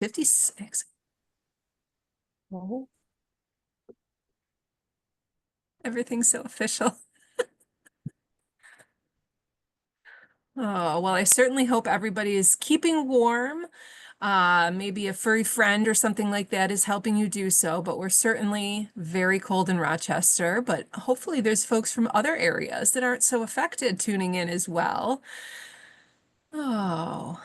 56. Oh, everything's so official. Oh, well, I certainly hope everybody is keeping warm. Maybe a furry friend or something like that is helping you do so, but we're certainly very cold in Rochester, but hopefully there's folks from other areas that aren't so affected tuning in as well. Oh.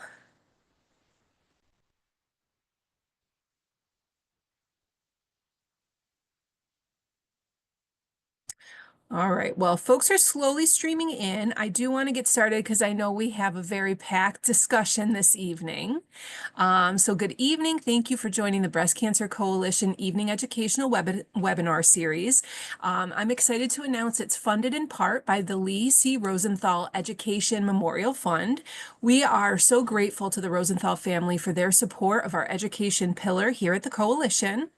All right. Well, folks are slowly streaming in. I do want to get started because I know we have a very packed discussion this evening. So good evening. Thank you for joining the Breast Cancer Coalition Evening Educational Webinar Series. I'm excited to announce it's funded in part by the Lee C. Rosenthal Education Memorial Fund. We are so grateful to the Rosenthal family for their support of our education pillar here at the Coalition.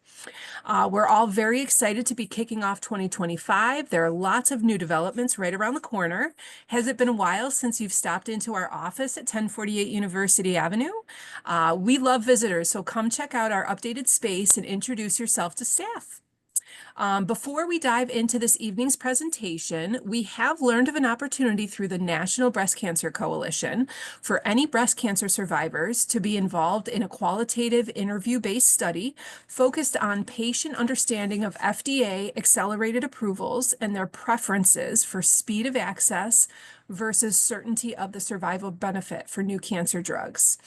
We're all very excited to be kicking off 2025. There are lots of new developments right around the corner. Has it been a while since you've stopped into our office at 1048 University Avenue? We love visitors, so come check out our updated space and introduce yourself to staff. Before we dive into this evening's presentation, we have learned of an opportunity through the National Breast Cancer Coalition for any breast cancer survivors to be involved in a qualitative interview-based study focused on patient understanding of FDA accelerated approvals and their preferences for speed of access versus certainty of the survival benefit for new cancer drugs.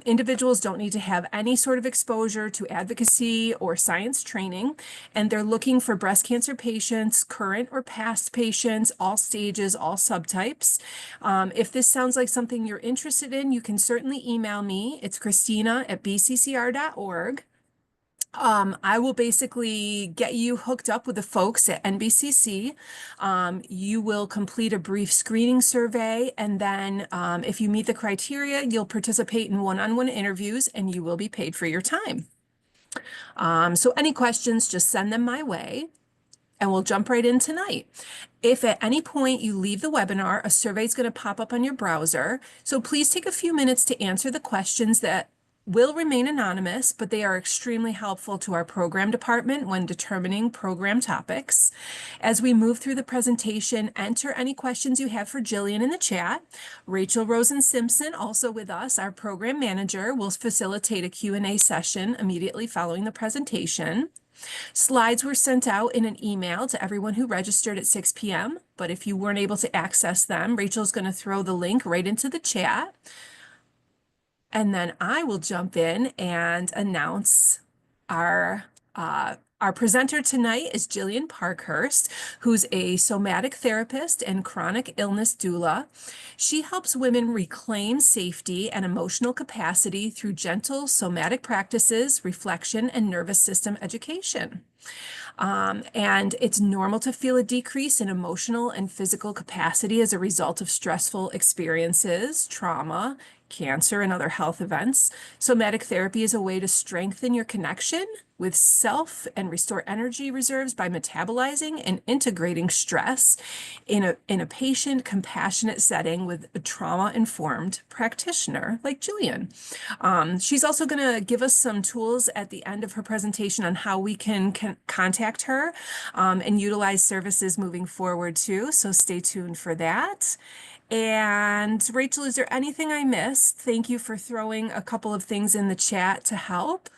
Individuals don't need to have any sort of exposure to advocacy or science training, and they're looking for breast cancer patients, current or past patients, all stages, all subtypes. If this sounds like something you're interested in, you can certainly email me. It's Christina@bccr.org. I will basically get you hooked up with the folks at NBCC. You will complete a brief screening survey, and then if you meet the criteria, you'll participate in one-on-one interviews, and you will be paid for your time. So any questions, just send them my way, and we'll jump right in tonight. If at any point you leave the webinar, a survey is going to pop up on your browser. So please take a few minutes to answer the questions that will remain anonymous, but they are extremely helpful to our program department when determining program topics. As we move through the presentation, enter any questions you have for Jillian in the chat. Rachel Rosen Simpson, also with us, our program manager, will facilitate a Q&A session immediately following the presentation. Slides were sent out in an email to everyone who registered at 6 p.m., but if you weren't able to access them, Rachel's going to throw the link right into the chat. And then I will jump in and announce our presenter tonight is Jillian Parkhurst, who's a somatic therapist and chronic illness doula. She helps women reclaim safety and emotional capacity through gentle somatic practices, reflection, and nervous system education. And it's normal to feel a decrease in emotional and physical capacity as a result of stressful experiences, trauma, cancer, and other health events. Somatic therapy is a way to strengthen your connection with self and restore energy reserves by metabolizing and integrating stress in a patient compassionate setting with a trauma-informed practitioner like Jillian. She's also going to give us some tools at the end of her presentation on how we can contact her and utilize services moving forward too. So stay tuned for that. And Rachel, is there anything I missed? Thank you for throwing a couple of things in the chat to help.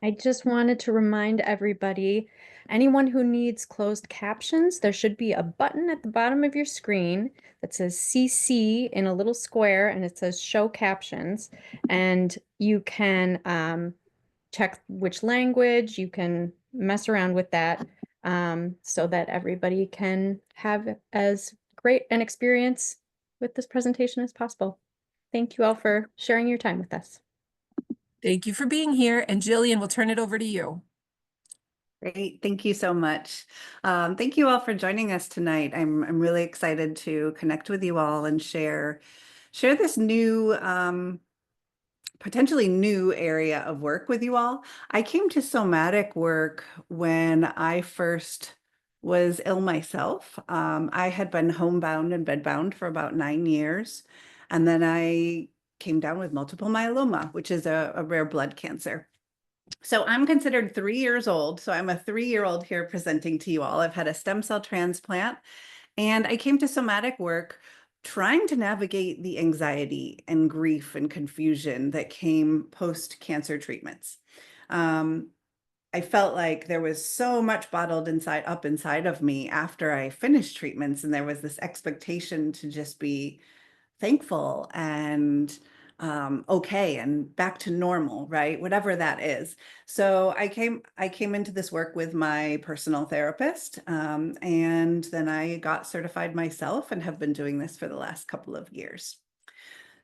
I just wanted to remind everybody, anyone who needs closed captions, there should be a button at the bottom of your screen that says CC in a little square, and it says show captions. And you can check which language, you can mess around with that so that everybody can have as great an experience with this presentation as possible. Thank you all for sharing your time with us. Thank you for being here. And Jillian, we'll turn it over to you. Great. Thank you so much. Thank you all for joining us tonight. I'm really excited to connect with you all and share this new, potentially new area of work with you all. I came to somatic work when I first was ill myself. I had been homebound and bedbound for about 9 years. And then I came down with multiple myeloma, which is a rare blood cancer. So I'm considered 3 years old. So I'm a 3-year-old here presenting to you all. I've had a stem cell transplant, and I came to somatic work trying to navigate the anxiety and grief and confusion that came post-cancer treatments. I felt like there was so much bottled up inside of me after I finished treatments, and there was this expectation to just be thankful and okay and back to normal, right? Whatever that is. So I came into this work with my personal therapist, and then I got certified myself and have been doing this for the last couple of years.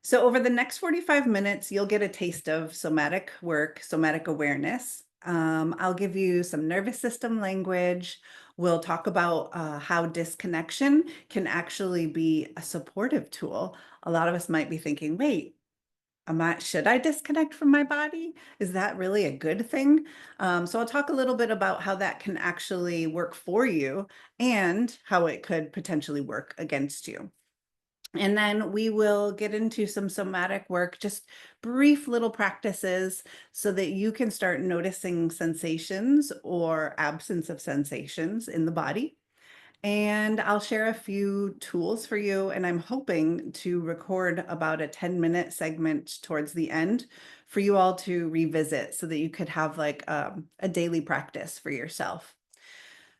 So over the next 45 minutes, you'll get a taste of somatic work, somatic awareness. I'll give you some nervous system language. We'll talk about how disconnection can actually be a supportive tool. A lot of us might be thinking, wait, should I disconnect from my body? Is that really a good thing? So I'll talk a little bit about how that can actually work for you and how it could potentially work against you. And then we will get into some somatic work, just brief little practices so that you can start noticing sensations or absence of sensations in the body. And I'll share a few tools for you, and I'm hoping to record about a 10-minute segment towards the end for you all to revisit so that you could have like a daily practice for yourself.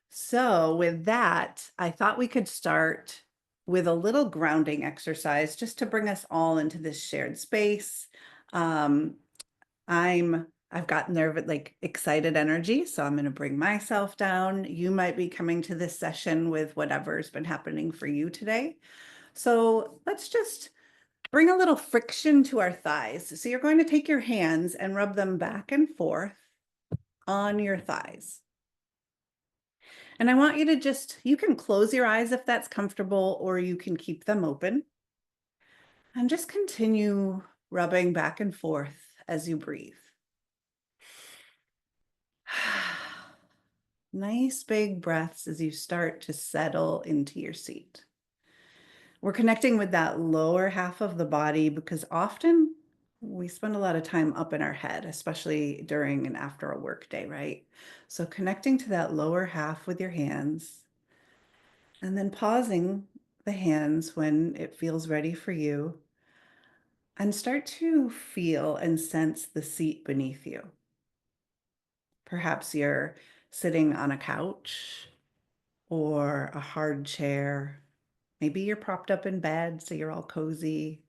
So with that, I thought we could start with a little grounding exercise just to bring us all into this shared space. Um, I've got like excited energy, so I'm going to bring myself down. You might be coming to this session with whatever's been happening for you today. So let's just bring a little friction to our thighs. So you're going to take your hands and rub them back and forth on your thighs. And I want you to you can close your eyes if that's comfortable, or you can keep them open. And just continue rubbing back and forth as you breathe. Nice big breaths as you start to settle into your seat. We're connecting with that lower half of the body because often we spend a lot of time up in our head, especially during and after a work day, right? So connecting to that lower half with your hands, and then pausing the hands when it feels ready for you, and start to feel and sense the seat beneath you. Perhaps you're sitting on a couch or a hard chair. Maybe you're propped up in bed, so you're all cozy.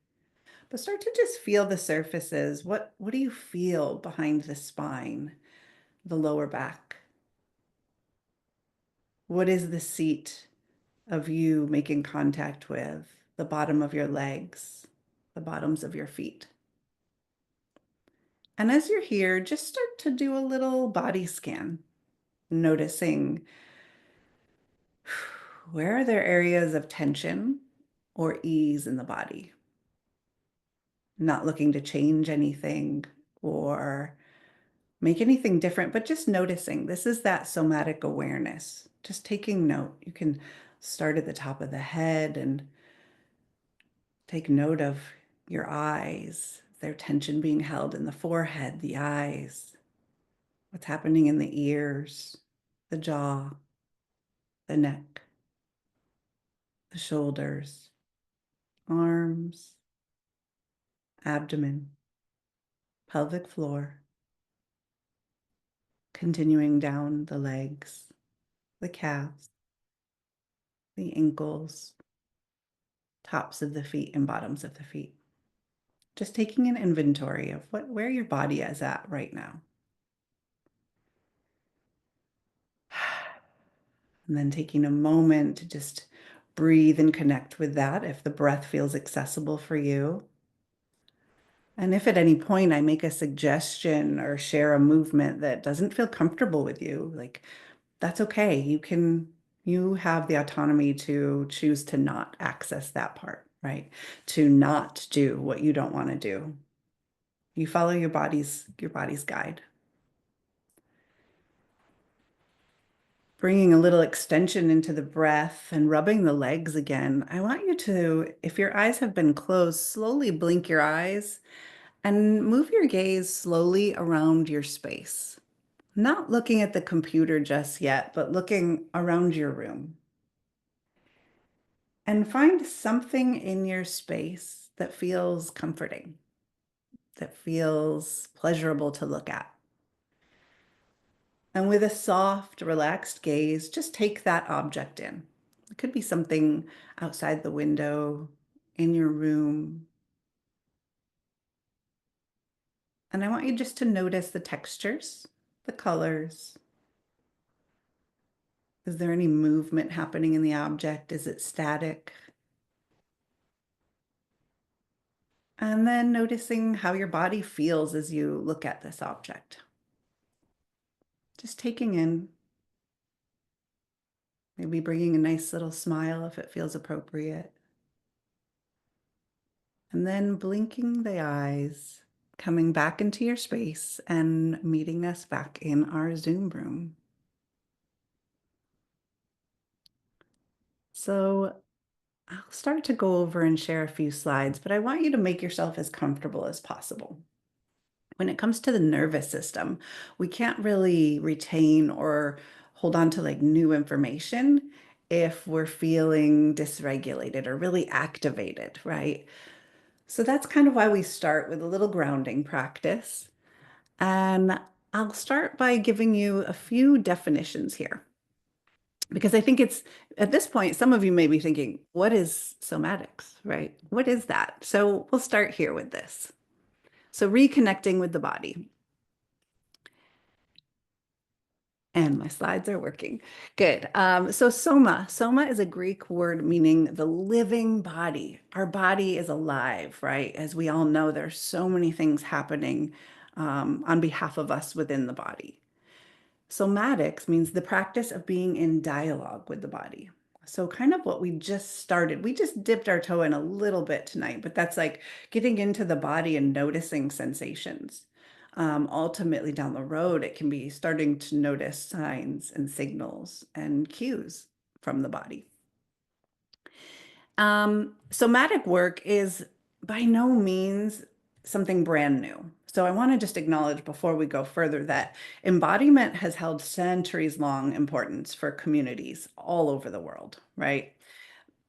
But start to just feel the surfaces. What do you feel behind the spine, the lower back? What is the seat of you making contact with the bottom of your legs, the bottoms of your feet? And as you're here, just start to do a little body scan, noticing where are there areas of tension or ease in the body. Not looking to change anything or make anything different, but just noticing. This is that somatic awareness, just taking note. You can start at the top of the head and take note of your eyes, their tension being held in the forehead, the eyes, what's happening in the ears, the jaw, the neck, the shoulders, arms, abdomen, pelvic floor, continuing down the legs, the calves, the ankles, tops of the feet and bottoms of the feet. Just taking an inventory of where your body is at right now. And then taking a moment to just breathe and connect with that if the breath feels accessible for you. And if at any point I make a suggestion or share a movement that doesn't feel comfortable with you, like that's okay. You have the autonomy to choose to not access that part, right? To not do what you don't want to do. You follow your body's guide. Bringing a little extension into the breath and rubbing the legs again. I want you to, if your eyes have been closed, slowly blink your eyes and move your gaze slowly around your space. Not looking at the computer just yet, but looking around your room. And find something in your space that feels comforting, that feels pleasurable to look at. And with a soft, relaxed gaze, just take that object in. It could be something outside the window, in your room. And I want you just to notice the textures, the colors. Is there any movement happening in the object? Is it static? And then noticing how your body feels as you look at this object. Just taking in, maybe bringing a nice little smile if it feels appropriate. And then blinking the eyes, coming back into your space and meeting us back in our Zoom room. So I'll start to go over and share a few slides, but I want you to make yourself as comfortable as possible. When it comes to the nervous system, we can't really retain or hold on to like new information if we're feeling dysregulated or really activated, right? So that's kind of why we start with a little grounding practice. And I'll start by giving you a few definitions here, because I think it's at this point, some of you may be thinking, what is somatics, right? What is that? So we'll start here with this. So reconnecting with the body. And my slides are working. Good. So soma is a Greek word meaning the living body. Our body is alive, right? As we all know, there's so many things happening on behalf of us within the body. Somatics means the practice of being in dialogue with the body. So kind of what we just started, we just dipped our toe in a little bit tonight, but that's like getting into the body and noticing sensations. Ultimately down the road, it can be starting to notice signs and signals and cues from the body. Somatic work is by no means something brand new. So I want to just acknowledge before we go further that embodiment has held centuries long importance for communities all over the world, right?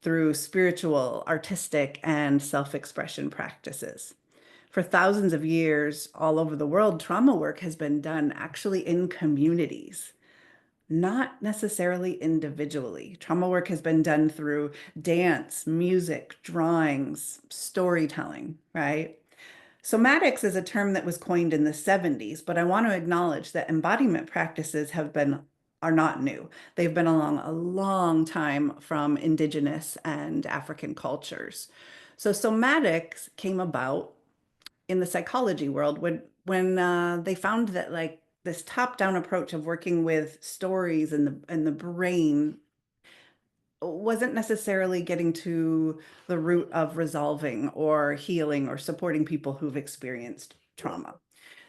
Through spiritual, artistic, and self-expression practices. For thousands of years, all over the world, trauma work has been done actually in communities, not necessarily individually. Trauma work has been done through dance, music, drawings, storytelling, right? Somatics is a term that was coined in the 70s, but I want to acknowledge that embodiment practices are not new. They've been along a long time from indigenous and African cultures. So somatics came about in the psychology world when they found that like this top-down approach of working with stories and the brain wasn't necessarily getting to the root of resolving or healing or supporting people who've experienced trauma.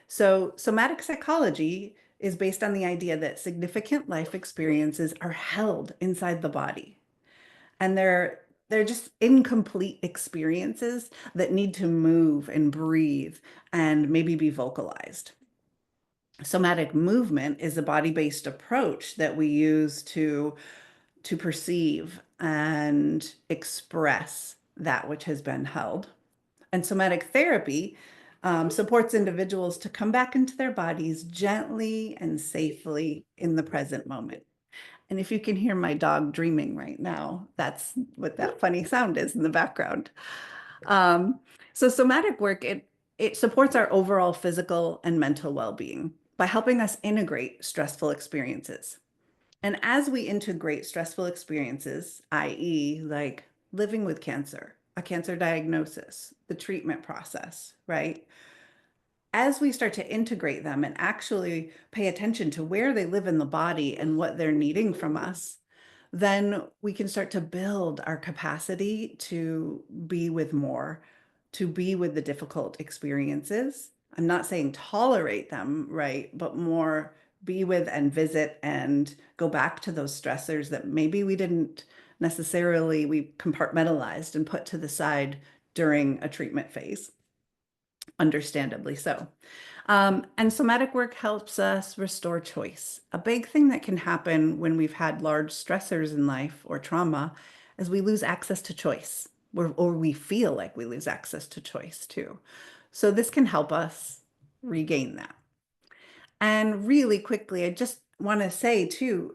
So somatic psychology is based on the idea that significant life experiences are held inside the body, and they're just incomplete experiences that need to move and breathe and maybe be vocalized. Somatic movement is a body-based approach that we use to perceive and express that which has been held. And somatic therapy supports individuals to come back into their bodies gently and safely in the present moment. And if you can hear my dog dreaming right now, that's what that funny sound is in the background. Um, so somatic work, it supports our overall physical and mental well-being by helping us integrate stressful experiences. And as we integrate stressful experiences, i.e., like living with cancer, a cancer diagnosis, the treatment process, right? As we start to integrate them and actually pay attention to where they live in the body and what they're needing from us, then we can start to build our capacity to be with more, to be with the difficult experiences. I'm not saying tolerate them, right? But more be with and visit and go back to those stressors that maybe we didn't necessarily, we compartmentalized and put to the side during a treatment phase, understandably so. And somatic work helps us restore choice. A big thing that can happen when we've had large stressors in life or trauma is we lose access to choice, or we feel like we lose access to choice too. So this can help us regain that. And really quickly, I just want to say too,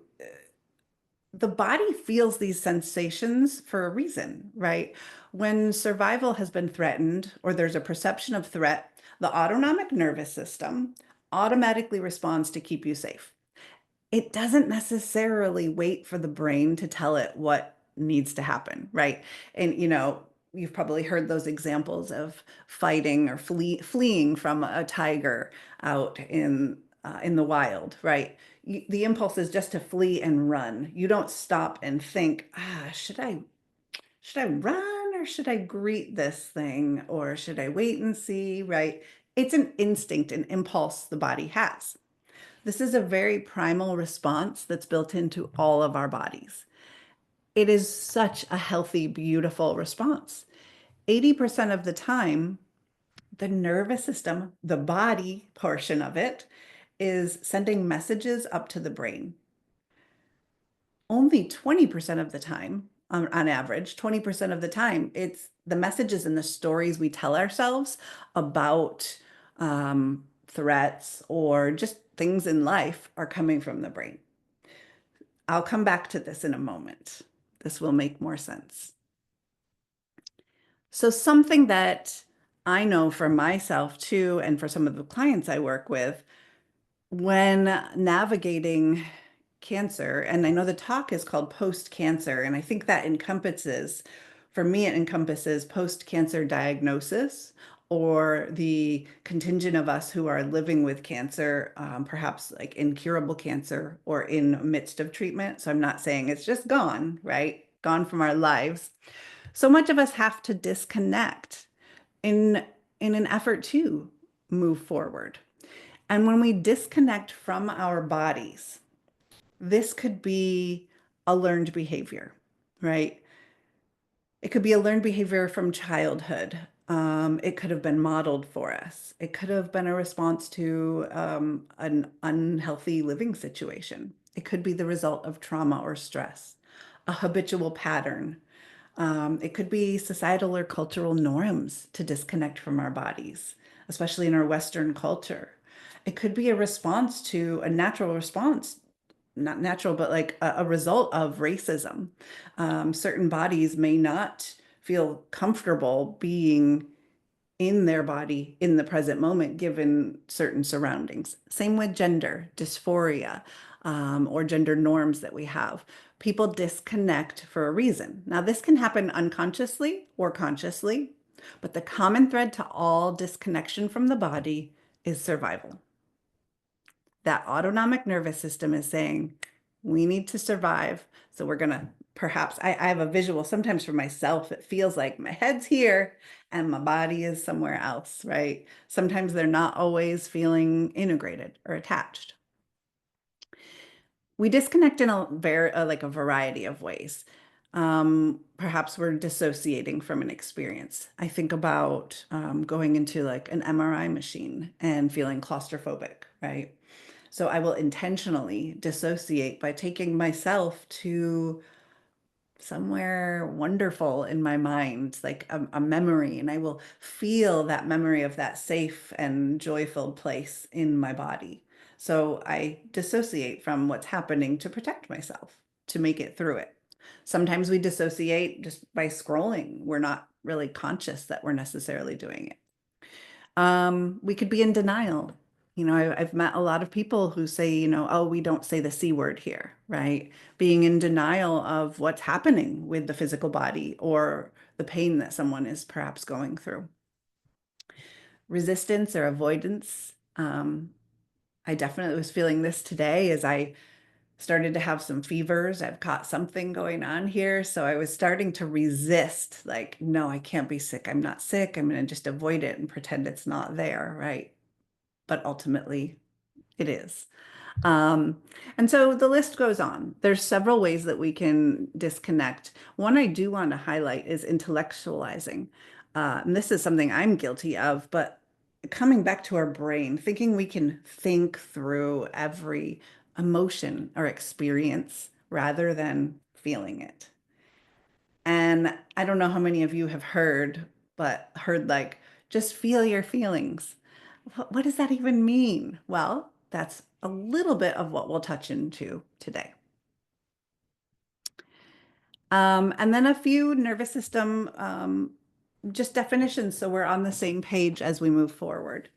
the body feels these sensations for a reason, right? When survival has been threatened or there's a perception of threat, the autonomic nervous system automatically responds to keep you safe. It doesn't necessarily wait for the brain to tell it what needs to happen, right? And you've probably heard those examples of fighting or fleeing from a tiger out in the wild, right? The impulse is just to flee and run. You don't stop and think, should I run or should I greet this thing or should I wait and see, right? It's an instinct, an impulse the body has. This is a very primal response that's built into all of our bodies. It is such a healthy, beautiful response. 80% of the time, the nervous system, the body portion of it, is sending messages up to the brain. Only 20% of the time, on average, 20% of the time, it's the messages and the stories we tell ourselves about threats or just things in life are coming from the brain. I'll come back to this in a moment. This will make more sense. So something that I know for myself too, and for some of the clients I work with, when navigating cancer, and I know the talk is called post-cancer, and I think that encompasses, for me, it encompasses post-cancer diagnosis or the contingent of us who are living with cancer, perhaps like incurable cancer or in midst of treatment. So I'm not saying it's just gone, right? Gone from our lives. So much of us have to disconnect in an effort to move forward. And when we disconnect from our bodies, this could be a learned behavior, right? It could be a learned behavior from childhood. It could have been modeled for us. It could have been a response to an unhealthy living situation. It could be the result of trauma or stress, a habitual pattern. It could be societal or cultural norms to disconnect from our bodies, especially in our Western culture. It could be a response to a natural response, not natural, but like a result of racism. Certain bodies may not feel comfortable being in their body in the present moment, given certain surroundings. Same with gender dysphoria, or gender norms that we have. People disconnect for a reason. Now, this can happen unconsciously or consciously, but the common thread to all disconnection from the body is survival. That autonomic nervous system is saying, we need to survive. So we're going to perhaps, I have a visual sometimes for myself. It feels like my head's here and my body is somewhere else, right? Sometimes they're not always feeling integrated or attached. We disconnect in like a variety of ways. Perhaps we're dissociating from an experience. I think about going into like an MRI machine and feeling claustrophobic, right? So I will intentionally dissociate by taking myself to somewhere wonderful in my mind, like a memory, and I will feel that memory of that safe and joyful place in my body. So I dissociate from what's happening to protect myself, to make it through it. Sometimes we dissociate just by scrolling. We're not really conscious that we're necessarily doing it. We could be in denial. I've met a lot of people who say, oh, we don't say the C word here, right? Being in denial of what's happening with the physical body or the pain that someone is perhaps going through. Resistance or avoidance. I definitely was feeling this today as I started to have some fevers. I've caught something going on here. So I was starting to resist, like, no, I can't be sick. I'm not sick. I'm going to just avoid it and pretend it's not there, right? But ultimately, It is. Um, and so the list goes on. There's several ways that we can disconnect. One I do want to highlight is intellectualizing. And this is something I'm guilty of, but coming back to our brain, thinking we can think through every emotion or experience rather than feeling it. And I don't know how many of you have heard like, just feel your feelings. What does that even mean? Well, that's a little bit of what we'll touch into today. And then a few nervous system just definitions so we're on the same page as we move forward.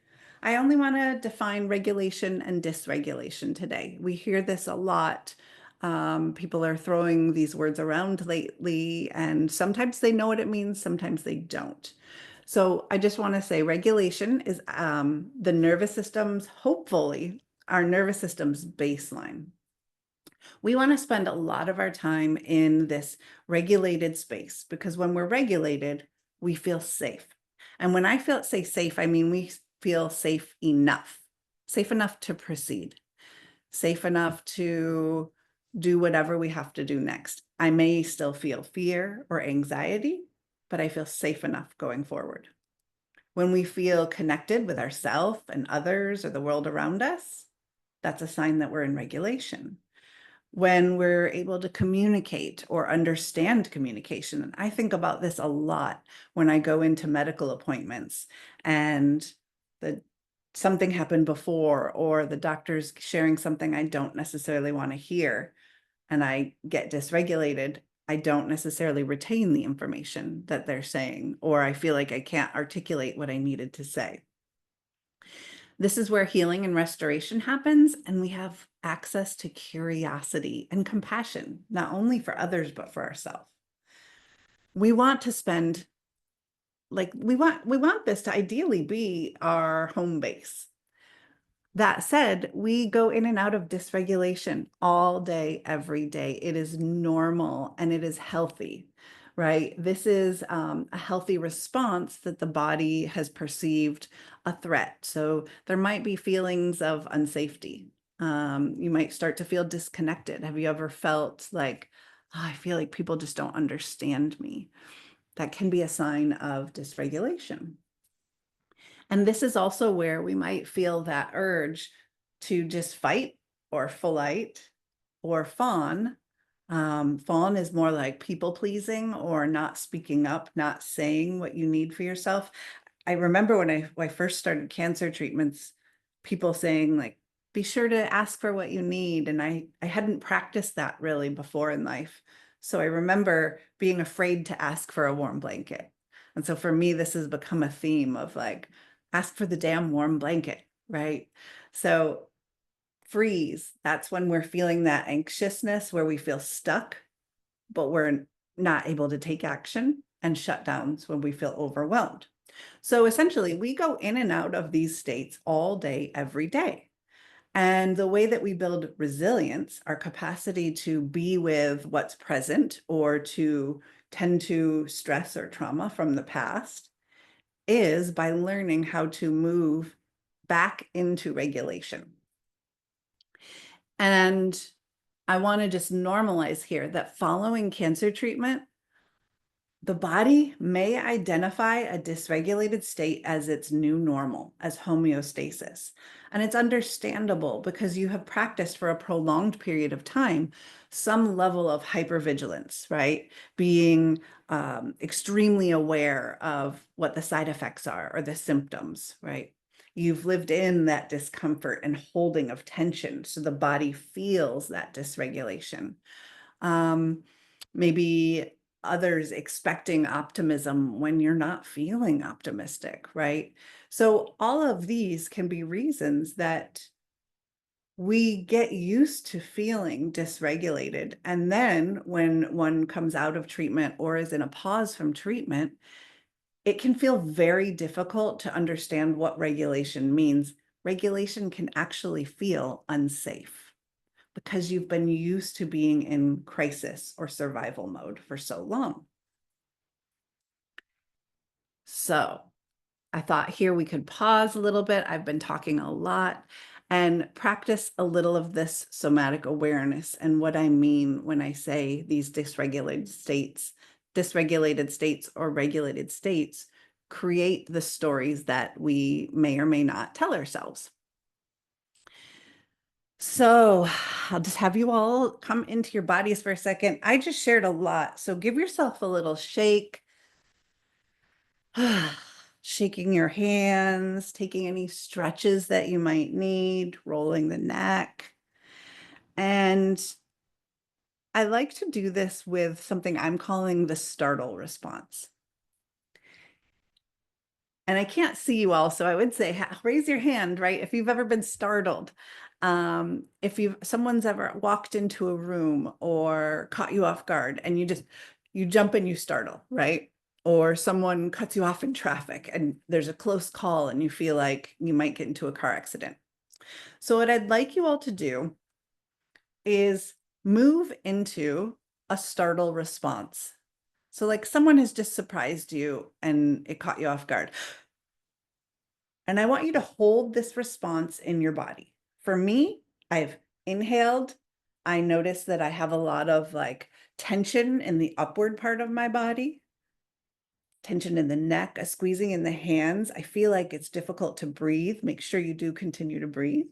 I only want to define regulation and dysregulation today. We hear this a lot. People are throwing these words around lately, and sometimes they know what it means, sometimes they don't. So I just want to say regulation is the nervous system's, hopefully, our nervous system's baseline. We want to spend a lot of our time in this regulated space because when we're regulated, we feel safe. And when I say safe, I mean we feel safe enough to proceed, safe enough to do whatever we have to do next. I may still feel fear or anxiety, but I feel safe enough going forward. When we feel connected with ourselves and others or the world around us, that's a sign that we're in regulation. When we're able to communicate or understand communication. And I think about this a lot when I go into medical appointments and something happened before, or the doctor's sharing something I don't necessarily want to hear, and I get dysregulated. I don't necessarily retain the information that they're saying, or I feel like I can't articulate what I needed to say. This is where healing and restoration happens, and we have access to curiosity and compassion, not only for others, but for ourselves. We want to spend, we want this to ideally be our home base. That said, we go in and out of dysregulation all day, every day. It is normal and it is healthy, right? This is a healthy response that the body has perceived a threat. So there might be feelings of unsafety. You might start to feel disconnected. Have you ever felt like, oh, I feel like people just don't understand me? That can be a sign of dysregulation. And this is also where we might feel that urge to just fight or flight or fawn. Fawn is more like people pleasing or not speaking up, not saying what you need for yourself. I remember when I first started cancer treatments, people saying like, be sure to ask for what you need. And I hadn't practiced that really before in life. So I remember being afraid to ask for a warm blanket. And so for me, this has become a theme of like, ask for the damn warm blanket, right? So freeze, that's when we're feeling that anxiousness where we feel stuck, but we're not able to take action, and shutdowns when we feel overwhelmed. So essentially, we go in and out of these states all day, every day. And the way that we build resilience, our capacity to be with what's present or to tend to stress or trauma from the past, is by learning how to move back into regulation. And I want to just normalize here that following cancer treatment, the body may identify a dysregulated state as its new normal, as homeostasis. And it's understandable because you have practiced for a prolonged period of time some level of hypervigilance, right? Being extremely aware of what the side effects are or the symptoms, right? You've lived in that discomfort and holding of tension, so the body feels that dysregulation. Maybe others expecting optimism when you're not feeling optimistic, right? So all of these can be reasons that we get used to feeling dysregulated. And then when one comes out of treatment or is in a pause from treatment, it can feel very difficult to understand what regulation means. Regulation can actually feel unsafe because you've been used to being in crisis or survival mode for so long. So I thought here we could pause a little bit. I've been talking a lot. and practice a little of this somatic awareness. And what I mean when I say these dysregulated states or regulated states create the stories that we may or may not tell ourselves. So I'll just have you all come into your bodies for a second. I just shared a lot, so give yourself a little shake. Shaking your hands, taking any stretches that you might need, rolling the neck. And I like to do this with something I'm calling the startle response. And I can't see you all, so I would say raise your hand, right? If you've ever been startled, if someone's ever walked into a room or caught you off guard and you jump and you startle, right? Or someone cuts you off in traffic and there's a close call and you feel like you might get into a car accident. So what I'd like you all to do is move into a startle response. So like someone has just surprised you and it caught you off guard. And I want you to hold this response in your body. For me, I've inhaled. I notice that I have a lot of like tension in the upward part of my body, tension in the neck, a squeezing in the hands. I feel like it's difficult to breathe. Make sure you do continue to breathe.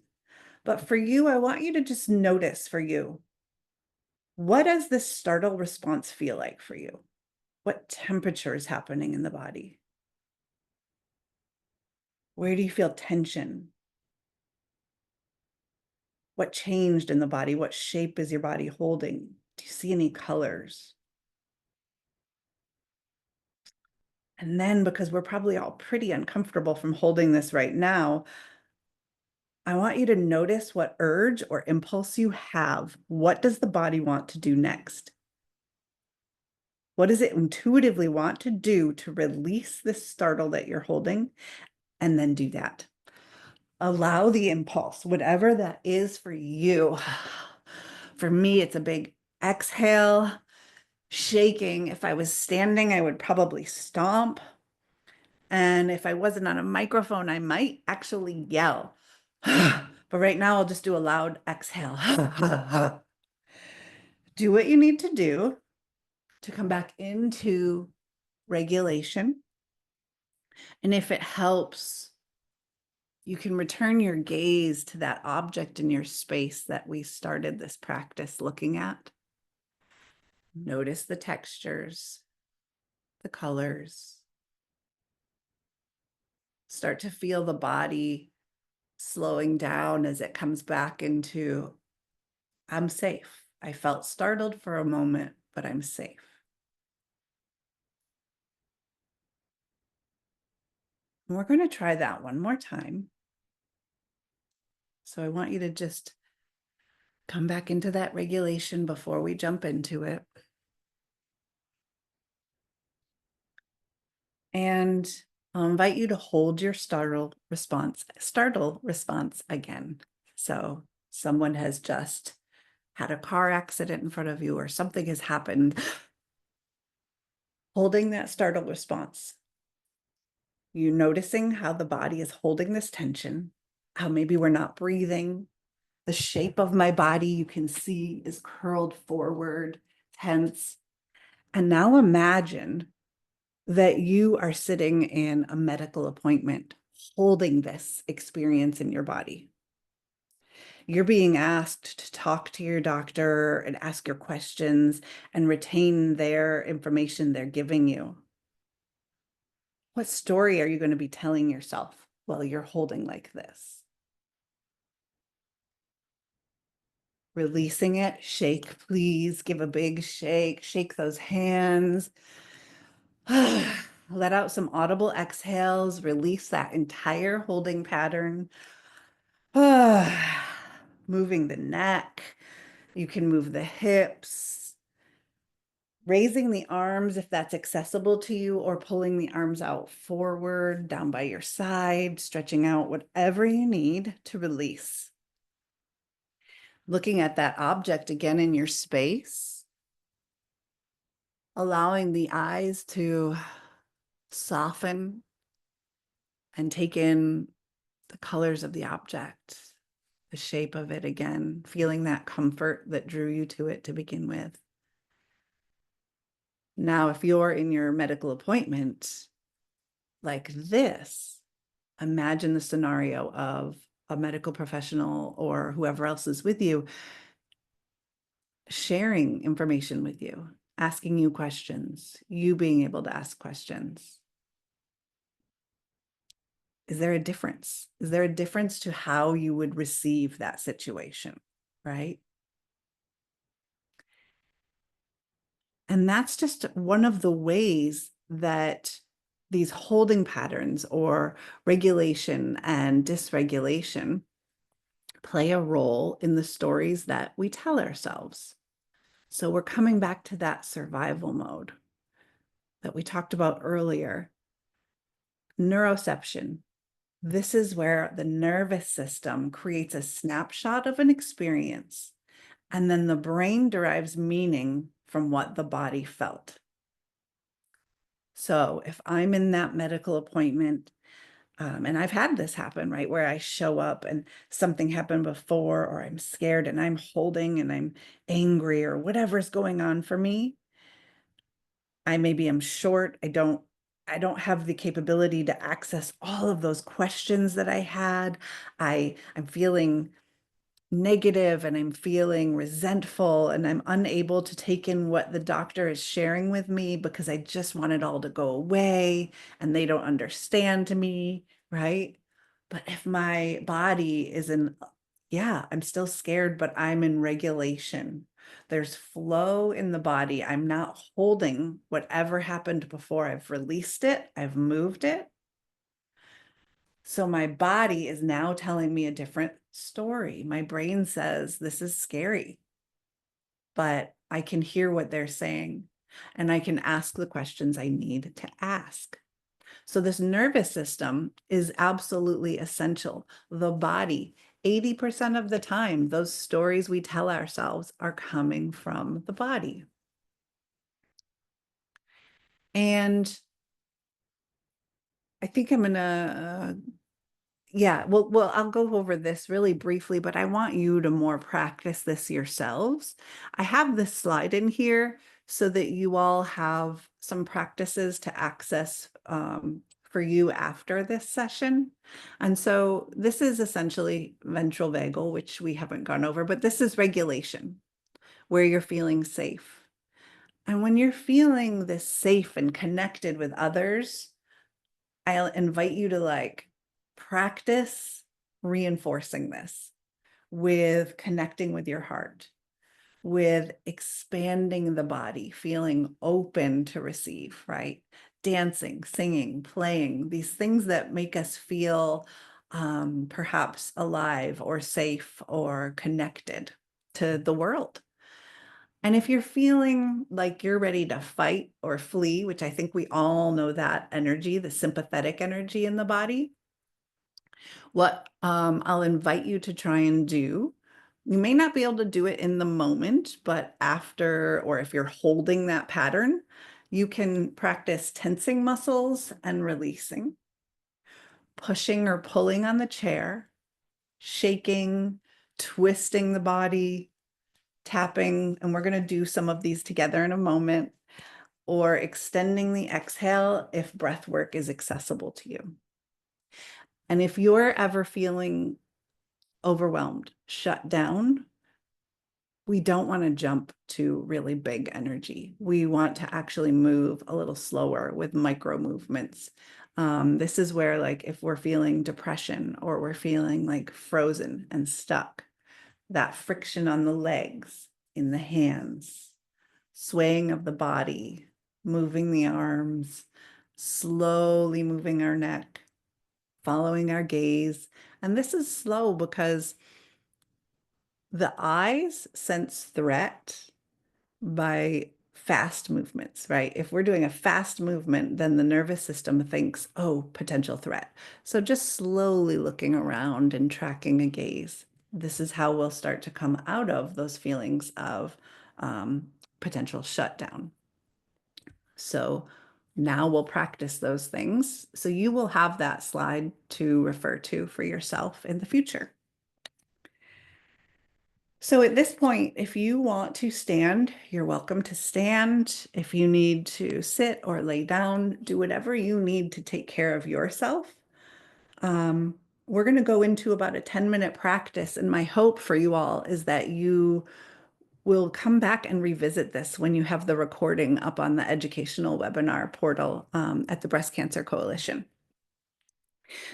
But for you, I want you to just notice for you, what does this startle response feel like for you? What temperature is happening in the body? Where do you feel tension? What changed in the body? What shape is your body holding? Do you see any colors? And then, because we're probably all pretty uncomfortable from holding this right now, I want you to notice what urge or impulse you have. What does the body want to do next? What does it intuitively want to do to release this startle that you're holding? And then do that. Allow the impulse, whatever that is for you. For me, it's a big exhale, shaking. If I was standing, I would probably stomp. And if I wasn't on a microphone, I might actually yell. But right now, I'll just do a loud exhale. Do what you need to do to come back into regulation. And if it helps, you can return your gaze to that object in your space that we started this practice looking at. Notice the textures, the colors. Start to feel the body slowing down as it comes back into, I'm safe. I felt startled for a moment, but I'm safe. And we're going to try that one more time. So I want you to just come back into that regulation before we jump into it. And I'll invite you to hold your startle response again. So someone has just had a car accident in front of you or something has happened. Holding that startle response. You noticing how the body is holding this tension, how maybe we're not breathing. The shape of my body you can see is curled forward, tense. And now imagine that you are sitting in a medical appointment, holding this experience in your body. You're being asked to talk to your doctor and ask your questions and retain their information they're giving you. What story are you going to be telling yourself while you're holding like this? Releasing it, shake, please. Give a big shake, shake those hands. Let out some audible exhales, release that entire holding pattern. Moving the neck. You can move the hips. Raising the arms if that's accessible to you, or pulling the arms out forward, down by your side, stretching out, whatever you need to release. Looking at that object again in your space. Allowing the eyes to soften and take in the colors of the object. the shape of it again, feeling that comfort that drew you to it to begin with. Now, if you're in your medical appointment like this, imagine the scenario of a medical professional or whoever else is with you sharing information with you, asking you questions, you being able to ask questions. Is there a difference? Is there a difference to how you would receive that situation, right? And that's just one of the ways that these holding patterns or regulation and dysregulation play a role in the stories that we tell ourselves. So we're coming back to that survival mode that we talked about earlier. Neuroception. This is where the nervous system creates a snapshot of an experience, and then the brain derives meaning from what the body felt. So if I'm in that medical appointment, and I've had this happen, right, where I show up and something happened before, or I'm scared and I'm holding and I'm angry or whatever's going on for me. I maybe am short. I don't have the capability to access all of those questions that I had. I'm feeling negative and I'm feeling resentful and I'm unable to take in what the doctor is sharing with me because I just want it all to go away and they don't understand me, right? But if my body is in, yeah, I'm still scared, but I'm in regulation. There's flow in the body. I'm not holding whatever happened before. I've released it, I've moved it. So my body is now telling me a different story. My brain says, this is scary, but I can hear what they're saying and I can ask the questions I need to ask. So this nervous system is absolutely essential. The body, 80% of the time, those stories we tell ourselves are coming from the body. And I think I'm gonna yeah, well, I'll go over this really briefly, but I want you to more practice this yourselves. I have this slide in here so that you all have some practices to access for you after this session. And so this is essentially ventral vagal, which we haven't gone over, but this is regulation, where you're feeling safe. And when you're feeling this safe and connected with others, I'll invite you to like practice reinforcing this with connecting with your heart, with expanding the body, feeling open to receive, right? Dancing, singing, playing, these things that make us feel perhaps alive or safe or connected to the world. And if you're feeling like you're ready to fight or flee, which I think we all know that energy, the sympathetic energy in the body, what I'll invite you to try and do, you may not be able to do it in the moment, but after, or if you're holding that pattern, you can practice tensing muscles and releasing, pushing or pulling on the chair, shaking, twisting the body, tapping, and we're going to do some of these together in a moment, or extending the exhale if breath work is accessible to you. And if you're ever feeling overwhelmed, shut down, we don't want to jump to really big energy. We want to actually move a little slower with micro movements. This is where, like, if we're feeling depression or we're feeling like frozen and stuck, that friction on the legs, in the hands, swaying of the body, moving the arms, slowly moving our neck, following our gaze. And this is slow because the eyes sense threat by fast movements, right? If we're doing a fast movement, then the nervous system thinks, oh, potential threat. So just slowly looking around and tracking a gaze. This is how we'll start to come out of those feelings of potential shutdown. So now we'll practice those things. So you will have that slide to refer to for yourself in the future. So at this point, if you want to stand, you're welcome to stand. If you need to sit or lay down, do whatever you need to take care of yourself. We're going to go into about a 10-minute practice, and my hope for you all is that you will come back and revisit this when you have the recording up on the educational webinar portal at the Breast Cancer Coalition.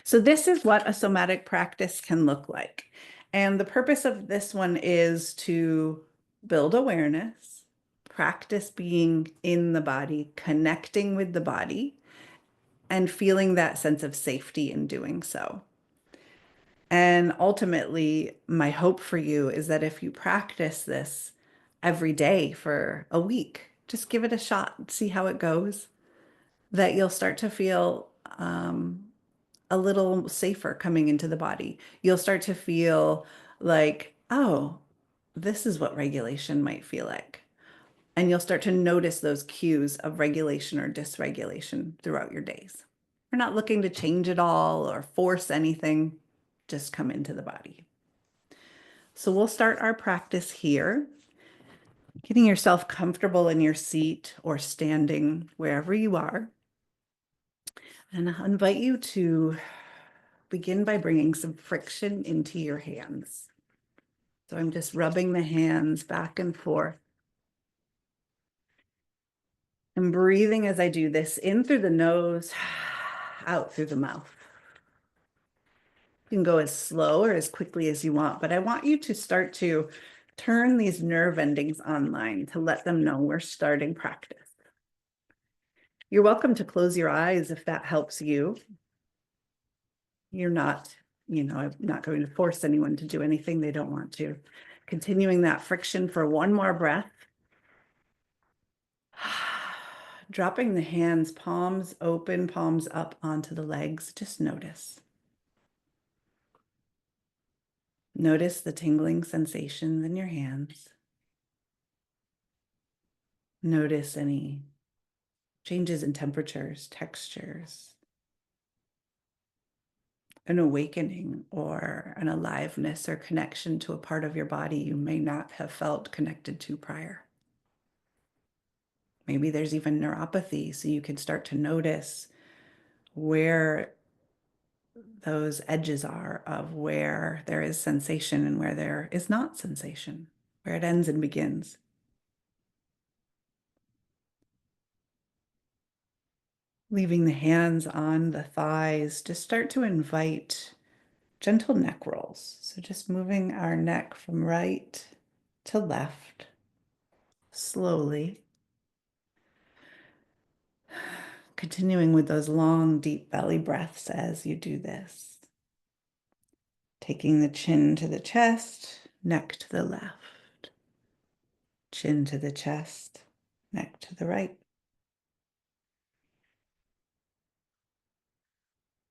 So this is what a somatic practice can look like. And the purpose of this one is to build awareness, practice being in the body, connecting with the body, and feeling that sense of safety in doing so. And ultimately, my hope for you is that if you practice this every day for a week, just give it a shot, see how it goes, that you'll start to feel a little safer coming into the body. You'll start to feel like, oh, this is what regulation might feel like. And you'll start to notice those cues of regulation or dysregulation throughout your days. We're not looking to change it all or force anything, just come into the body. So we'll start our practice here, getting yourself comfortable in your seat or standing wherever you are. And I invite you to begin by bringing some friction into your hands. So I'm just rubbing the hands back and forth and breathing as I do this, in through the nose, out through the mouth. You can go as slow or as quickly as you want, but I want you to start to turn these nerve endings online to let them know we're starting practice. You're welcome to close your eyes if that helps you. You're not, I'm not going to force anyone to do anything they don't want to. Continuing that friction for one more breath. Dropping the hands, palms open, palms up onto the legs. Just notice. Notice the tingling sensations in your hands. Notice any changes in temperatures, textures, an awakening or an aliveness or connection to a part of your body you may not have felt connected to prior. Maybe there's even neuropathy, so you can start to notice where those edges are of where there is sensation and where there is not sensation, where it ends and begins. Leaving the hands on the thighs, just start to invite gentle neck rolls. So just moving our neck from right to left, slowly. Continuing with those long, deep belly breaths as you do this. Taking the chin to the chest, neck to the left. Chin to the chest, neck to the right.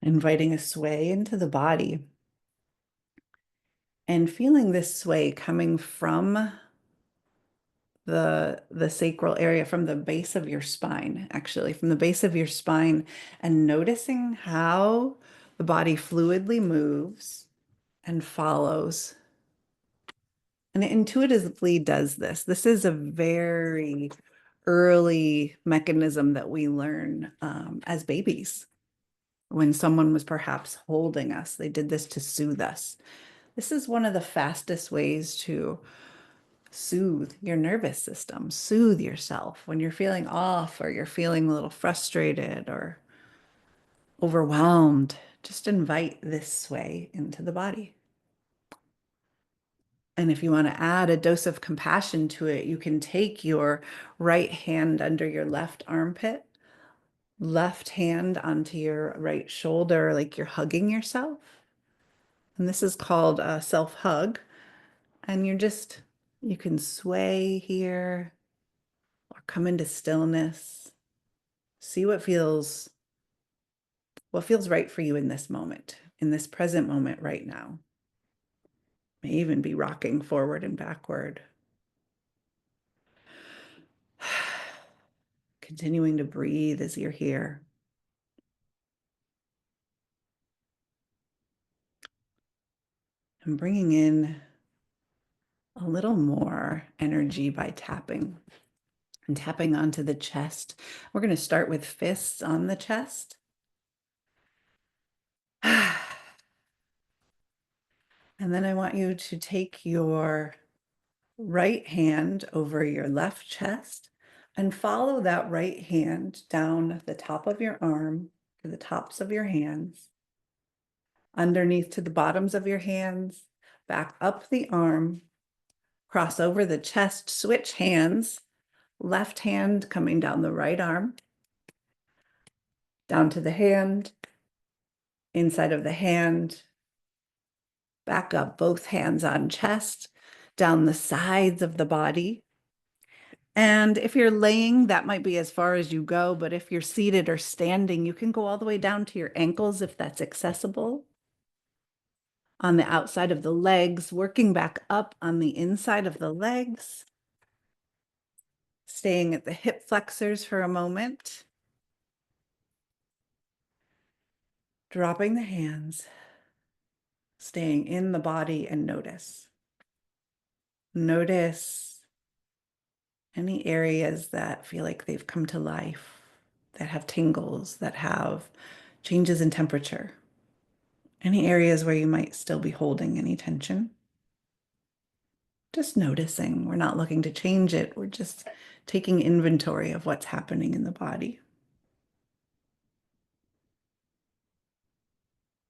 Inviting a sway into the body. And feeling this sway coming from the sacral area, from the base of your spine, actually, from the base of your spine, and noticing how the body fluidly moves and follows. And it intuitively does this. This is a very early mechanism that we learn as babies. When someone was perhaps holding us, they did this to soothe us. This is one of the fastest ways to soothe your nervous system, soothe yourself when you're feeling off or you're feeling a little frustrated or overwhelmed. Just invite this sway into the body. And if you want to add a dose of compassion to it, you can take your right hand under your left armpit, left hand onto your right shoulder, like you're hugging yourself. And this is called a self-hug. And you can sway here or come into stillness. See what feels right for you in this moment, in this present moment right now. May even be rocking forward and backward. Continuing to breathe as you're here. And bringing in a little more energy by tapping and tapping onto the chest. We're going to start with fists on the chest. And then I want you to take your right hand over your left chest and follow that right hand down the top of your arm to the tops of your hands, underneath to the bottoms of your hands, back up the arm, cross over the chest, switch hands, left hand coming down the right arm, down to the hand, inside of the hand, back up both hands on chest, down the sides of the body. And if you're laying, that might be as far as you go, but if you're seated or standing, you can go all the way down to your ankles if that's accessible. On the outside of the legs, working back up on the inside of the legs, staying at the hip flexors for a moment, dropping the hands, staying in the body, and notice. Notice any areas that feel like they've come to life, that have tingles, that have changes in temperature. Any areas where you might still be holding any tension. Just noticing. We're not looking to change it. We're just taking inventory of what's happening in the body.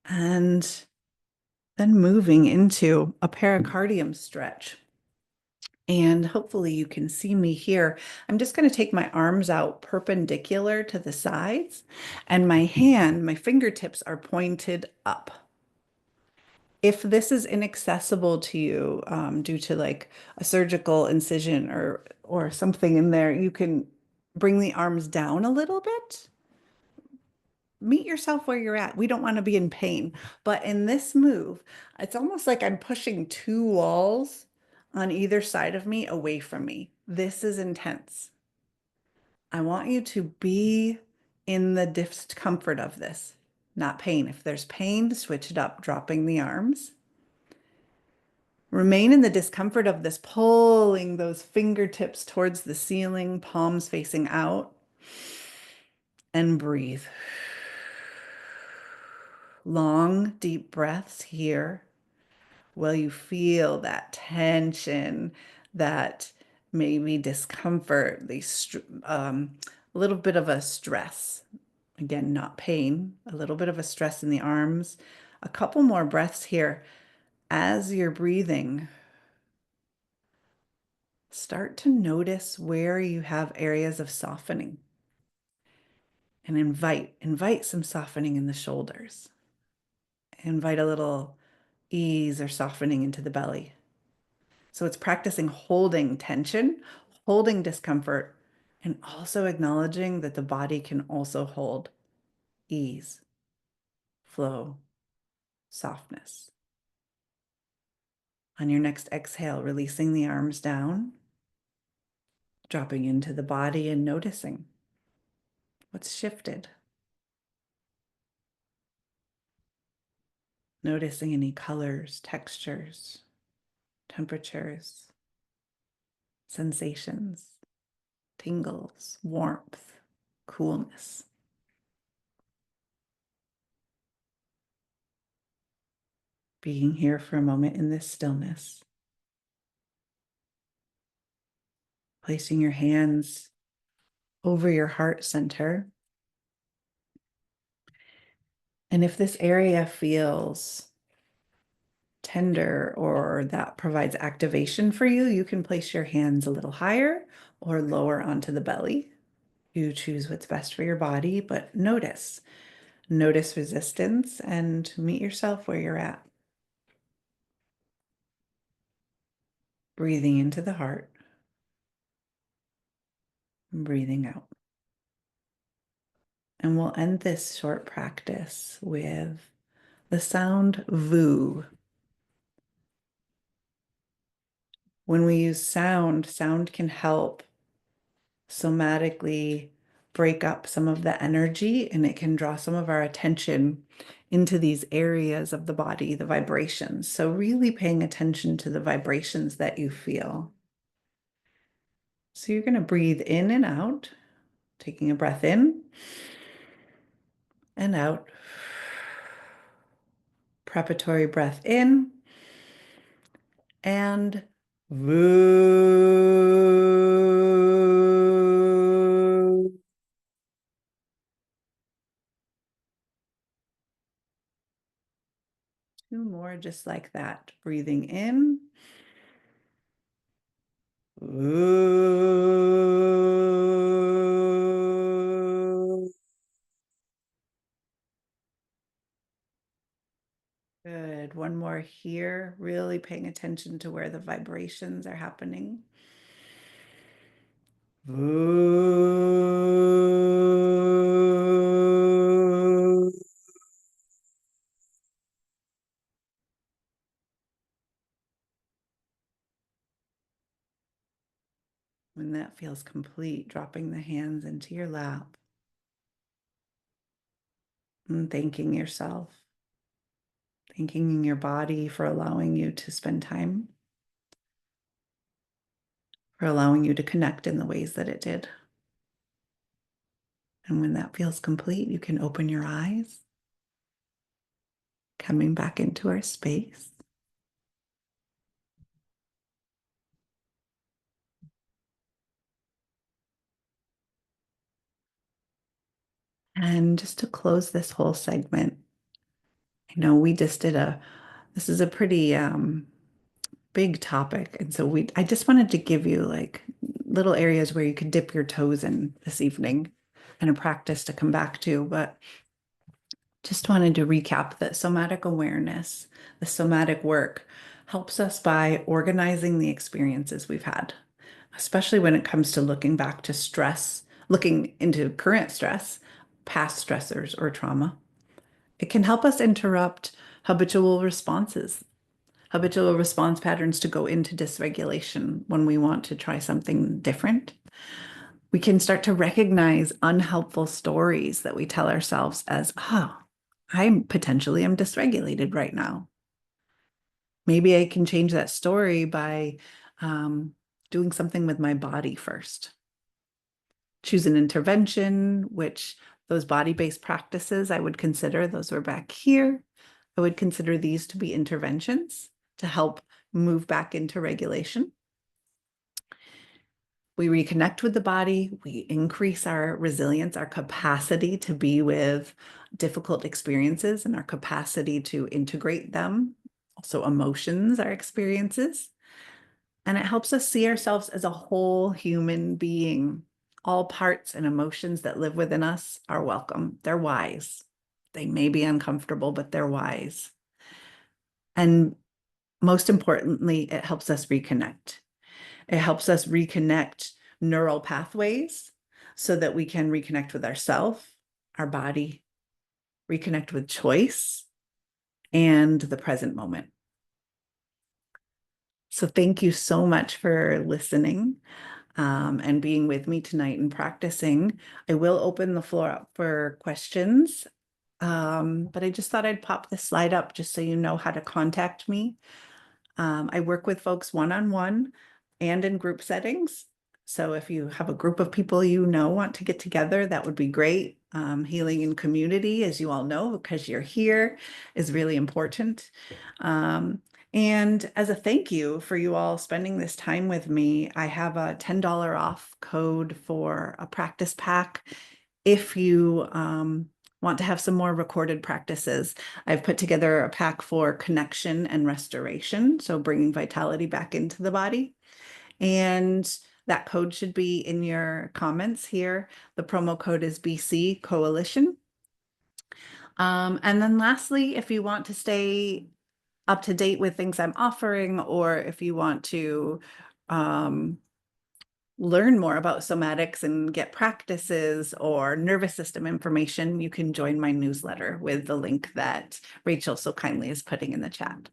And then moving into a pericardium stretch. And hopefully you can see me here. I'm just going to take my arms out perpendicular to the sides, and my fingertips are pointed up. If this is inaccessible to you due to like a surgical incision or something in there, you can bring the arms down a little bit. Meet yourself where you're at. We don't want to be in pain. But in this move, it's almost like I'm pushing two walls on either side of me away from me. This is intense. I want you to be in the discomfort of this, not pain. If there's pain, switch it up, dropping the arms. Remain in the discomfort of this, pulling those fingertips towards the ceiling, palms facing out, and breathe. Long, deep breaths here. Will you feel that tension, that maybe discomfort, a little bit of a stress? Again, not pain, a little bit of a stress in the arms. A couple more breaths here. As you're breathing, start to notice where you have areas of softening, and invite some softening in the shoulders. Invite a little ease or softening into the belly. So it's practicing holding tension, holding discomfort, and also acknowledging that the body can also hold ease, flow, softness. On your next exhale, releasing the arms down, dropping into the body and noticing what's shifted. Noticing any colors, textures, temperatures, sensations, tingles, warmth, coolness. Being here for a moment in this stillness. Placing your hands over your heart center. And if this area feels tender or that provides activation for you, you can place your hands a little higher or lower onto the belly. You choose what's best for your body, but notice resistance and meet yourself where you're at. Breathing into the heart, and breathing out. And we'll end this short practice with the sound VOO. When we use sound can help somatically break up some of the energy, and it can draw some of our attention into these areas of the body, the vibrations. So really paying attention to the vibrations that you feel. So you're going to breathe in and out, taking a breath in and out. Preparatory breath in and woo. Two more just like that. Breathing in. Woo. Good. One more here, really paying attention to where the vibrations are happening. Ooh. When that feels complete, dropping the hands into your lap and thanking yourself, thanking your body for allowing you to spend time, for allowing you to connect in the ways that it did. And when that feels complete, you can open your eyes, coming back into our space. And just to close this whole segment, I know we just did this is a pretty big topic. And so I just wanted to give you like little areas where you could dip your toes in this evening and a practice to come back to. But just wanted to recap that somatic awareness, the somatic work helps us by organizing the experiences we've had, especially when it comes to looking back to stress, looking into current stress, past stressors or trauma. It can help us interrupt habitual responses, habitual response patterns to go into dysregulation when we want to try something different. We can start to recognize unhelpful stories that we tell ourselves as, oh, I'm potentially am dysregulated right now. Maybe I can change that story by doing something with my body first. Choose an intervention, which those body-based practices I would consider, those are back here. I would consider these to be interventions to help move back into regulation. We reconnect with the body, we increase our resilience, our capacity to be with difficult experiences and our capacity to integrate them. Also, emotions are experiences. And it helps us see ourselves as a whole human being. All parts and emotions that live within us are welcome. They're wise. They may be uncomfortable, but they're wise. And most importantly, it helps us reconnect. It helps us reconnect neural pathways so that we can reconnect with ourselves, our body, reconnect with choice and the present moment. So thank you so much for listening and being with me tonight and practicing. I will open the floor up for questions, but I just thought I'd pop this slide up just so you know how to contact me. I work with folks one-on-one and in group settings. So if you have a group of people you know want to get together, that would be great. Healing in community, as you all know, because you're here, is really important. And as a thank you for you all spending this time with me, I have a $10 off code for a practice pack. If you want to have some more recorded practices, I've put together a pack for connection and restoration, so bringing vitality back into the body. And that code should be in your comments here. The promo code is BC Coalition. And then lastly, if you want to stay up to date with things I'm offering, or if you want to learn more about somatics and get practices or nervous system information, you can join my newsletter with the link that Rachel so kindly is putting in the chat.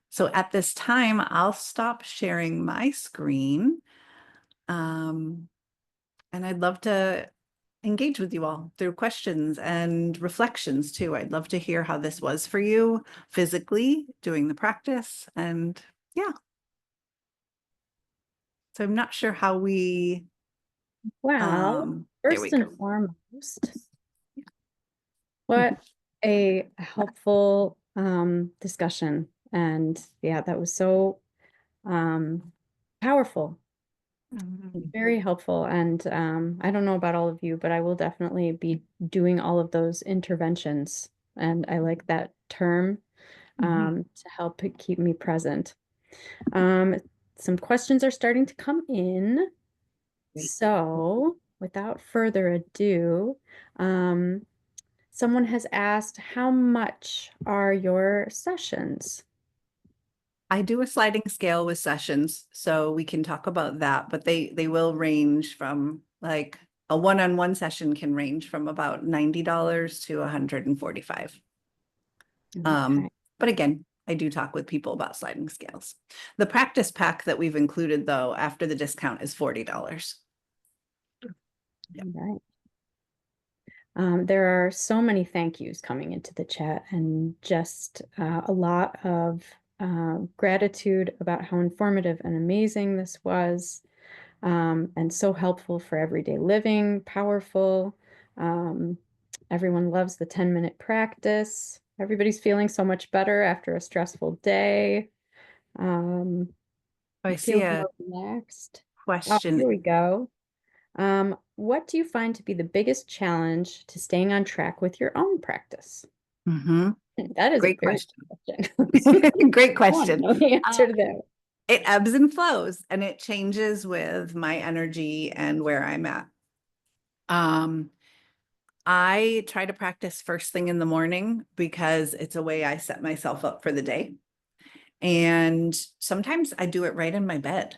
So at this time, I'll stop sharing my screen. And I'd love to engage with you all through questions and reflections too. I'd love to hear how this was for you physically doing the practice. And yeah, so I'm not sure how we, Well, there we first and go. foremost, what a helpful discussion. And yeah, that was so powerful, Mhm. very helpful. And I don't know about all of you, but I will definitely be doing all of those interventions. And I like that term to help keep me present. Um, some questions are starting to come in. Great. So, without further ado, um, someone has asked, how much are your sessions? I do a sliding scale with sessions, so we can talk about that, but they will range from like a one-on-one session can range from about $90 to $145. Okay. But again, I do talk with people about sliding scales. The practice pack that we've included though, after the discount is $40. Yep. All right. There are so many thank yous coming into the chat and just a lot of gratitude about how informative and amazing this was, and so helpful for everyday living, powerful. Um, Everyone loves the 10-minute practice. Everybody's feeling so much better after a stressful day. Um, I see Feels a more relaxed. Oh, question. here we go. What do you find to be the biggest challenge to staying on track with your own practice? Mhm. That is a Great very question. good question. Great I want to question. know the Uh, answer to that. it ebbs and flows and it changes with my energy and where I'm at. Um, I try to practice first thing in the morning because it's a way I set myself up for the day. And sometimes I do it right in my bed.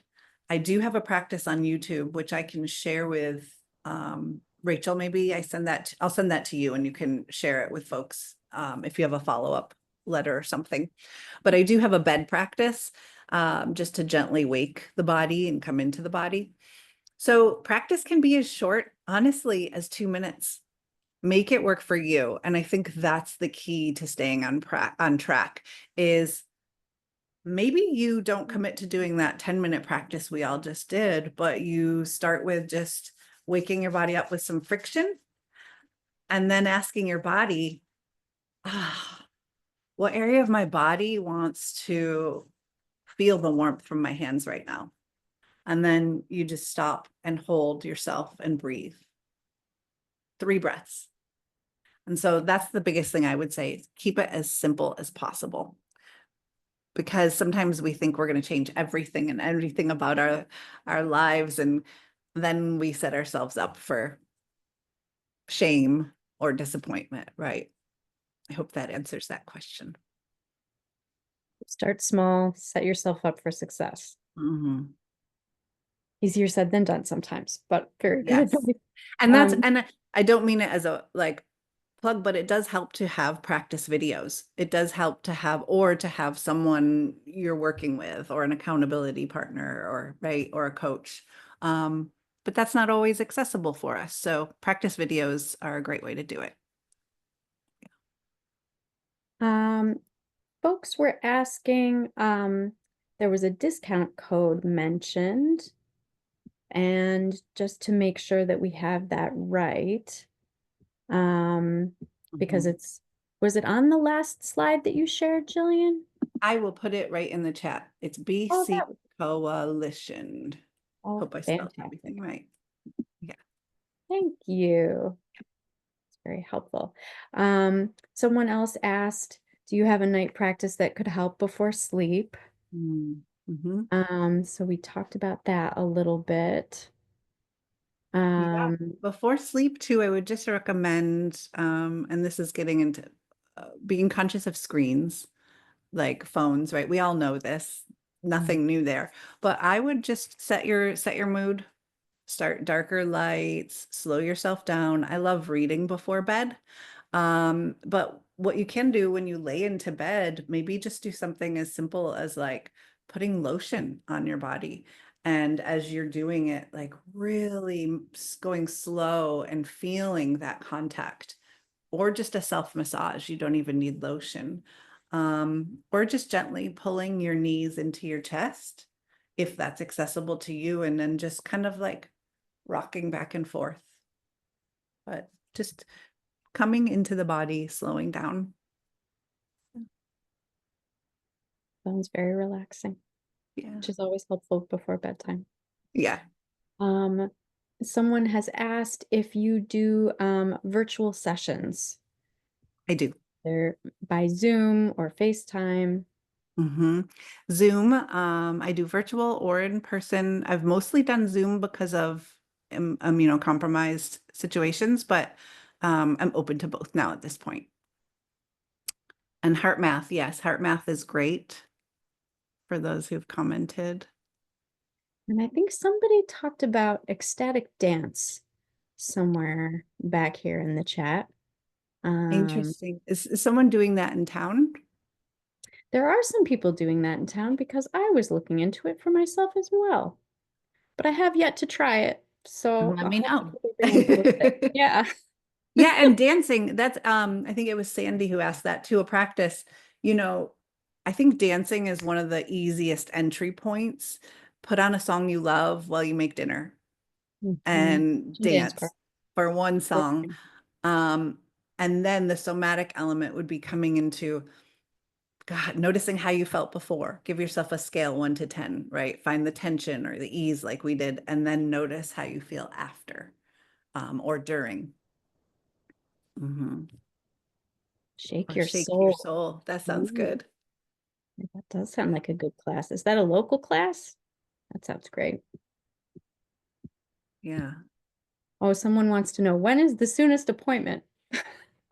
I do have a practice on YouTube, which I can share with Rachel. Maybe I'll send that to you and you can share it with folks if you have a follow-up letter or something. But I do have a bed practice just to gently wake the body and come into the body. So practice can be as short, honestly, as 2 minutes. Make it work for you. And I think that's the key to staying on track is maybe you don't commit to doing that 10-minute practice we all just did, but you start with just waking your body up with some friction and then asking your body, what area of my body wants to feel the warmth from my hands right now? And then you just stop and hold yourself and breathe. 3 breaths. And so that's the biggest thing I would say, keep it as simple as possible. Because sometimes we think we're going to change everything and everything about our lives, and then we set ourselves up for shame or disappointment, right? I hope that answers that question. Start small, set yourself up for success. Mhm. Easier said than done sometimes, but very good Yes. advice. And Um, I don't mean it as a like plug, but it does help to have practice videos. It does help to have someone you're working with or an accountability partner or right or a coach. But that's not always accessible for us. So practice videos are a great way to do it. um, Folks were asking, there was a discount code mentioned, and just to make sure that we have that right, um, because Mhm. was it on the last slide that you shared, Jillian? I will put it right in the chat. It's Oh, BC Coalition. oh, Hope I spelled fantastic. everything right. Yeah. Thank you. It's very helpful. Someone else asked, do you have a night practice that could help before sleep? Mm-hmm. So we talked about that a little bit. Yeah. Um, Before sleep too, I would just recommend, and this is getting into being conscious of screens, like phones, right? We all know this, nothing new there. But I would just set your mood, start darker lights, slow yourself down. I love reading before bed. But what you can do when you lay into bed, maybe just do something as simple as like putting lotion on your body. And as you're doing it, like really going slow and feeling that contact, or just a self massage. You don't even need lotion. Or just gently pulling your knees into your chest, if that's accessible to you, and then just kind of like rocking back and forth. But just coming into the body, slowing down. Sounds very relaxing, Yeah. which is always helpful before bedtime. Yeah, Um, Someone has asked if you do virtual sessions. I do. They're by Zoom or FaceTime. Zoom, I do virtual or in person. I've mostly done Zoom because of immunocompromised situations, but I'm open to both now at this point. And heart math, yes, heart math is great for those who've commented. And I think somebody talked about ecstatic dance somewhere back here in the chat. Interesting. Is someone doing that in town? There are some people doing that in town because I was looking into it for myself as well. But I have yet to try it. So Let I me hope know. everyone knows it. Yeah. Yeah, and dancing, that's I think it was Sandy who asked that too, a practice. You know, I think dancing is one of the easiest entry points. Put on a song you love while you make dinner Mhm. and Dance part. dance for one song. Okay. Um, and then the somatic element would be coming into, God, noticing how you felt before. Give yourself a scale 1 to 10, right? Find the tension or the ease like we did, and then notice how you feel after, or during. Mhm. Shake Or your shake your soul. soul. That sounds Ooh, good. that does sound like a good class. Is that a local class? That sounds great. Yeah. Oh, someone wants to know when is the soonest appointment?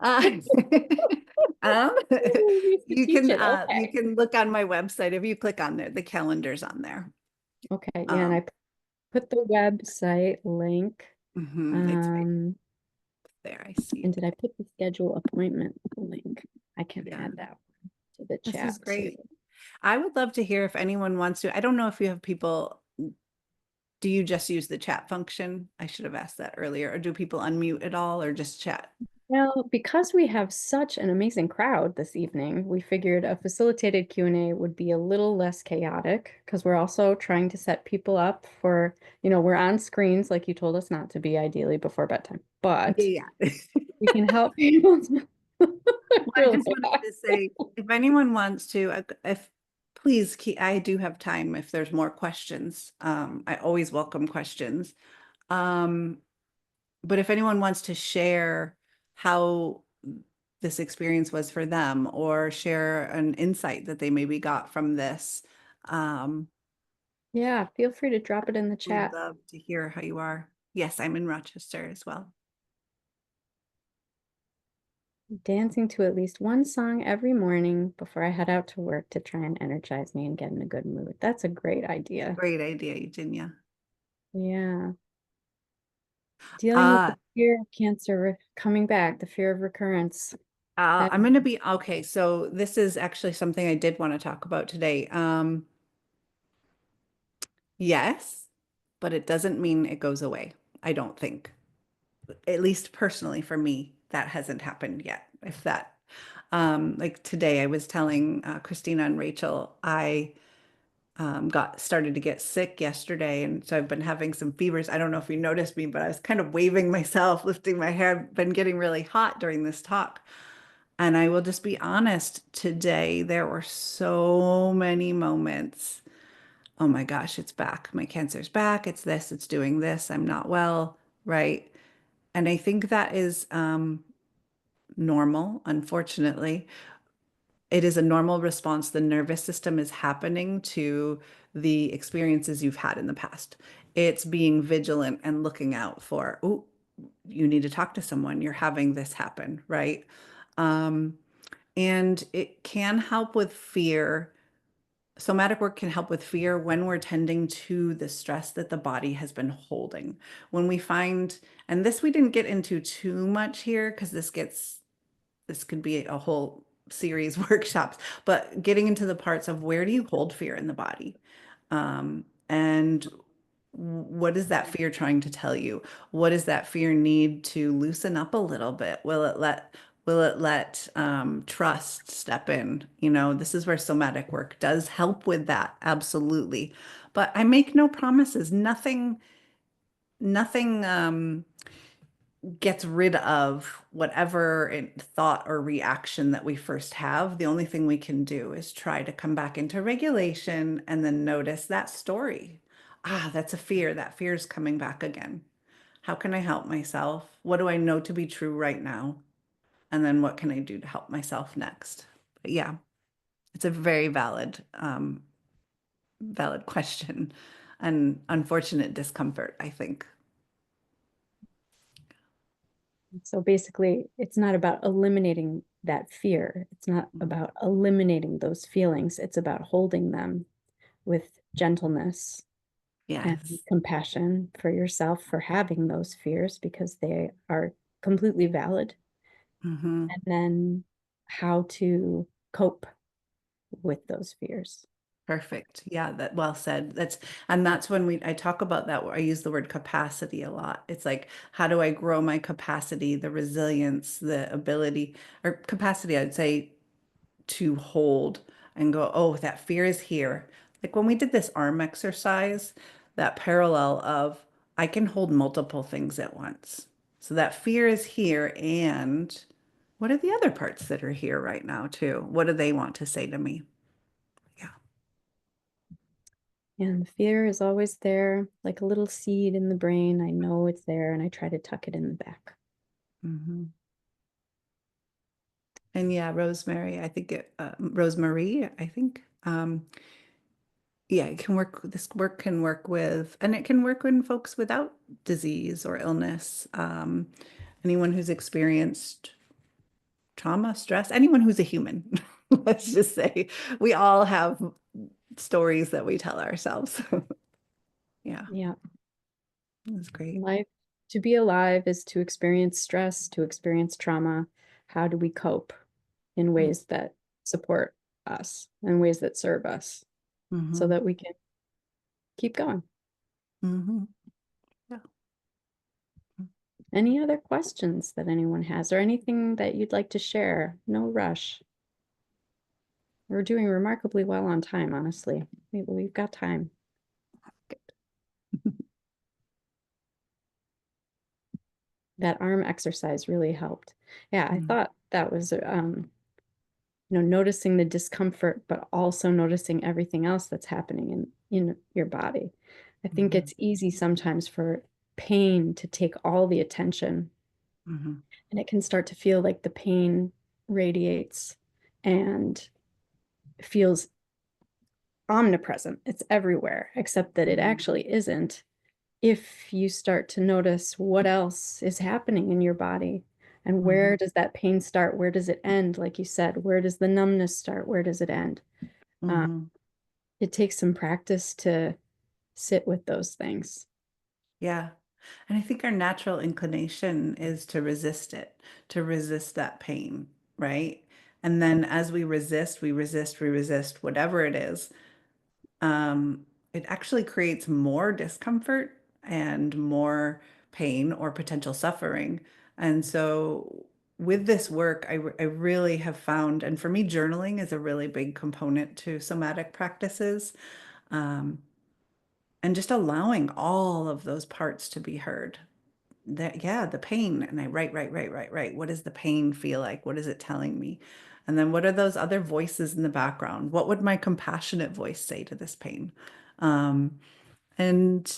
Uh, um, We used to teach it. you Okay. can look on my website. If you click on there, the calendar's on there. Okay. Yeah, and Um, I put the website link. it's right Um, there. I see and it. did I put the schedule appointment link? I can Yeah, add that to the this chat is too. great. I would love to hear if anyone wants to. I don't know if you have people, do you just use the chat function? I should have asked that earlier. Or do people unmute at all or just chat? Well, because we have such an amazing crowd this evening, we figured a facilitated Q&A would be a little less chaotic because we're also trying to set people up for, we're on screens like you told us not to be ideally before bedtime, but Yeah, yeah. we can help people Well, I just wanted to relax. say, if anyone wants to, if please keep, I do have time if there's more questions. I always welcome questions. Um, but if anyone wants to share how this experience was for them or share an insight that they maybe got from this, um, Yeah, feel free to drop it in the we'd chat. love to hear how you are. Yes, I'm in Rochester as well. Dancing to at least one song every morning before I head out to work to try and energize me and get in a good mood. That's a great idea. Great idea, Eugenia. Yeah. Dealing with Uh, the fear of cancer coming back, the fear of recurrence. That, I'm going to be okay. So this is actually something I did want to talk about today. Yes, but it doesn't mean it goes away. I don't think, at least personally for me, that hasn't happened yet. If that, like today, I was telling Christina and Rachel, I got started to get sick yesterday, and so I've been having some fevers. I don't know if you noticed me, but I was kind of waving myself, lifting my hair. I've been getting really hot during this talk. And I will just be honest, today there were so many moments. Oh my gosh, it's back. My cancer's back. It's this, it's doing this. I'm not well, right? And I think that is normal, unfortunately. It is a normal response. The nervous system is happening to the experiences you've had in the past. It's being vigilant and looking out for, oh, you need to talk to someone. You're having this happen, right? Um, and it can help with fear. Somatic work can help with fear when we're tending to the stress that the body has been holding. When we find, and this we didn't get into too much here because this could be a whole series workshops, but getting into the parts of where do you hold fear in the body? And what is that fear trying to tell you? What does that fear need to loosen up a little bit? Will it let trust step in? You know, this is where somatic work does help with that, absolutely. But I make no promises. Nothing gets rid of whatever thought or reaction that we first have. The only thing we can do is try to come back into regulation and then notice that story. Ah, that's a fear. That fear is coming back again. How can I help myself? What do I know to be true right now? And then what can I do to help myself next? But yeah, it's a very valid question and unfortunate discomfort, I think. So basically, it's not about eliminating that fear. It's not about eliminating those feelings. It's about holding them with gentleness and Yes. compassion for yourself for having those fears because they are completely valid. Hmm. And then how to cope with those fears. Perfect. Yeah, that well said. And that's when I talk about that. I use the word capacity a lot. It's like, how do I grow my capacity, the resilience, the ability, or capacity, I'd say, to hold and go, oh, that fear is here. Like when we did this arm exercise, that parallel of I can hold multiple things at once. So that fear is here. And what are the other parts that are here right now, too? What do they want to say to me? Yeah. And the fear is always there, like a little seed in the brain. I know it's there, and I try to tuck it in the back. Hmm. And yeah, Rosemary, I think, yeah, it can work. This work can work with, and it can work in folks without disease or illness. Anyone who's experienced trauma, stress, anyone who's a human. Let's just say we all have stories that we tell ourselves. Yeah, Yeah. that's great. Life, to be alive is to experience stress, to experience trauma. How do we cope in ways that support us, in ways that serve us, so Mm-hmm. that we can keep going? Mm-hmm. Yeah. Any other questions that anyone has, or anything that you'd like to share? No rush. We're doing remarkably well on time, honestly. We've got time. That arm exercise really helped. Yeah, I Mm-hmm. thought that was noticing the discomfort, but also noticing everything else that's happening in your body. I think Mm-hmm. it's easy sometimes for pain to take all the attention, Mm-hmm. and it can start to feel like the pain radiates and feels omnipresent. It's everywhere, except that it actually isn't. If you start to notice what else is happening in your body and Mm-hmm. where does that pain start? Where does it end? Like you said, where does the numbness start? Where does it end? Uh, Mm-hmm. it takes some practice to sit with those things. Yeah. And I think our natural inclination is to resist it, to resist that pain, right? And then as we resist whatever it is, it actually creates more discomfort and more pain or potential suffering. And so with this work, I really have found, and for me, journaling is a really big component to somatic practices. Um, and just allowing all of those parts to be heard. That, yeah, the pain. And I write. What does the pain feel like? What is it telling me? And then what are those other voices in the background? What would my compassionate voice say to this pain? Um, and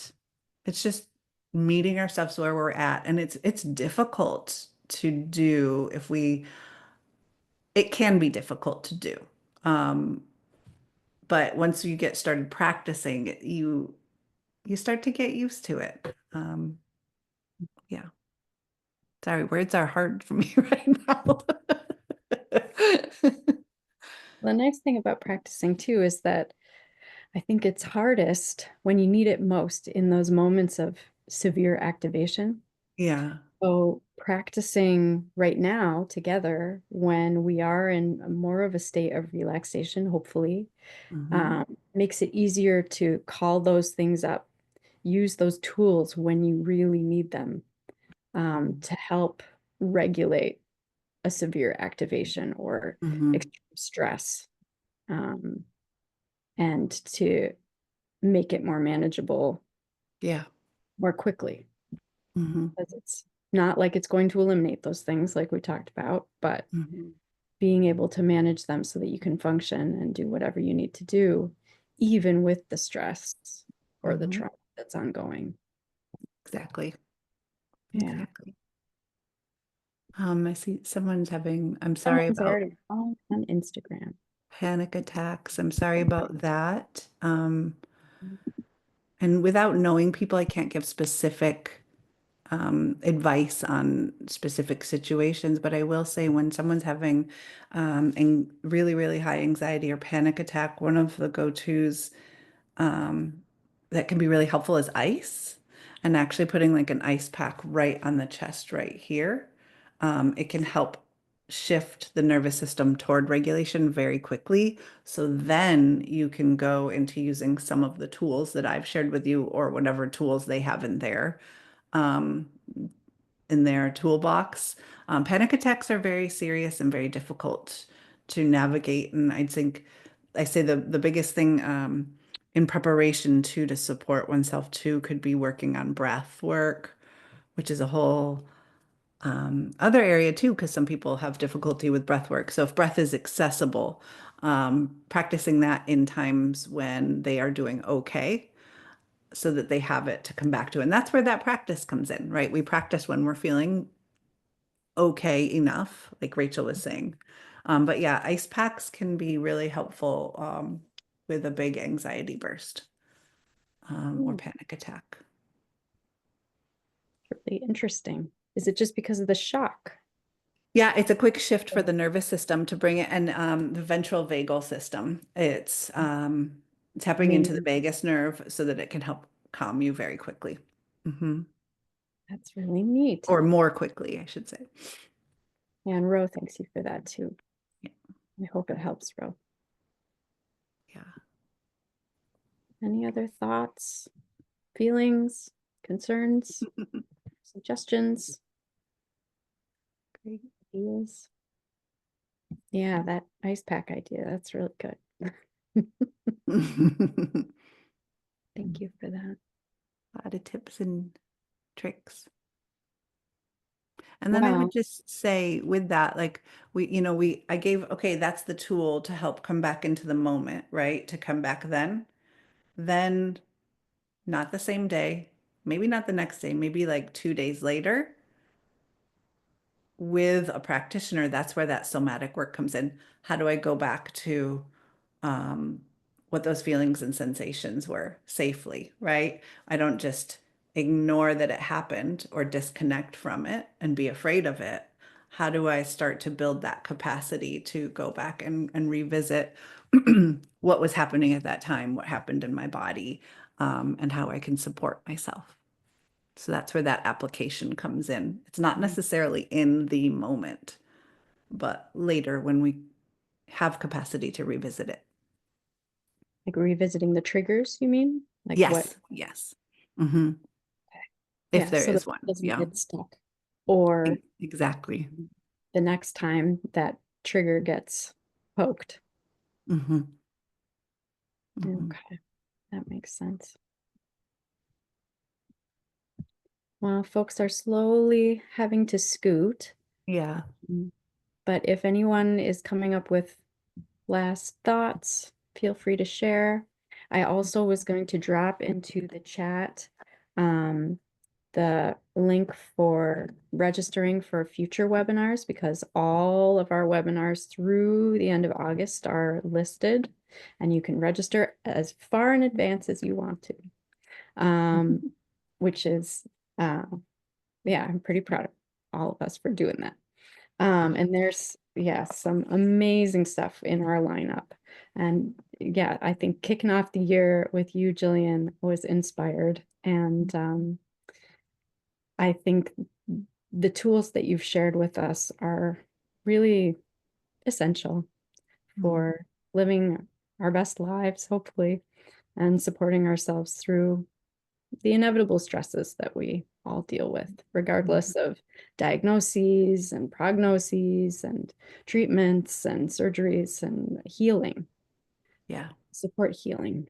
it's just meeting ourselves where we're at. And it's difficult to do if we, it can be difficult to do. Um, but once you get started practicing, you start to get used to it. Yeah. Sorry, words are hard for me right now. The nice thing about practicing too is that I think it's hardest when you need it most in those moments of severe activation. Yeah. So practicing right now together when we are in more of a state of relaxation, hopefully, makes it easier to call those things up, use those tools when you really need them, to help regulate a severe activation or Mhm. extreme stress, and to make it more manageable Yeah. more quickly. Mhm. Because it's not like it's going to eliminate those things like we talked about, but Mhm. being able to manage them so that you can function and do whatever you need to do, even with the stress or the Mhm. trauma that's ongoing. Exactly. Yeah. Exactly. I see someone's having, I'm sorry Someone's about already following on Instagram. panic attacks. I'm sorry about that. And without knowing people, I can't give specific advice on specific situations, but I will say when someone's having really, really high anxiety or panic attack, one of the go-tos um, that can be really helpful is ice, and actually putting like an ice pack right on the chest right here. It can help shift the nervous system toward regulation very quickly. So then you can go into using some of the tools that I've shared with you or whatever tools they have um, in their toolbox. Panic attacks are very serious and very difficult to navigate. And I say the biggest thing in preparation too to support oneself too could be working on breath work, which is a whole other area too, because some people have difficulty with breath work. So if breath is accessible, practicing that in times when they are doing okay so that they have it to come back to. And that's where that practice comes in, right? We practice when we're feeling okay enough, like Rachel was saying. But yeah, ice packs can be really helpful with a big anxiety burst or Hmm, panic attack. really interesting. Is it just because of the shock? Yeah, it's a quick shift for the nervous system to bring it, and the ventral vagal system. It's tapping into the Amazing. vagus nerve so that it can help calm you very quickly. Hmm. That's really neat. Or more quickly, I should say. And Ro, thanks you for that too. Yeah. I hope it helps, Ro. Yeah. Any other thoughts, feelings, concerns, suggestions, Great. ideas? Yeah, that ice pack idea, that's really good. Thank you for that. A lot of tips and tricks. And then I would Wow. just say with that, like I gave, okay, that's the tool to help come back into the moment, right? To come back then. Then not the same day, maybe not the next day, maybe like 2 days later with a practitioner. That's where that somatic work comes in. How do I go back to um, what those feelings and sensations were safely, right? I don't just ignore that it happened or disconnect from it and be afraid of it. How do I start to build that capacity to go back and revisit what was happening at that time, what happened in my body, and how I can support myself? So that's where that application comes in. It's not necessarily in the moment, but later when we have capacity to revisit it. Like revisiting the triggers, you mean? Like what? Yes, yes. Hmm. If Yeah, there so that is it one. doesn't Yeah, get stuck. Or exactly. the next time that trigger gets poked. Hmm. Hmm. Okay, that makes sense. Well, folks are slowly having to scoot. Yeah. Um, But if anyone is coming up with last thoughts, feel free to share. I also was going to drop into the chat um, the link for registering for future webinars because all of our webinars through the end of August are listed and you can register as far in advance as you want to, which is, uh, yeah, I'm pretty proud of all of us for doing that. And there's, yeah, some amazing stuff in our lineup. And yeah, I think kicking off the year with you, Jillian, was inspired. And I think the tools that you've shared with us are really essential for living our best lives, hopefully, and supporting ourselves through the inevitable stresses that we all deal with, regardless of diagnoses and prognoses and treatments and surgeries and healing, Yeah. support healing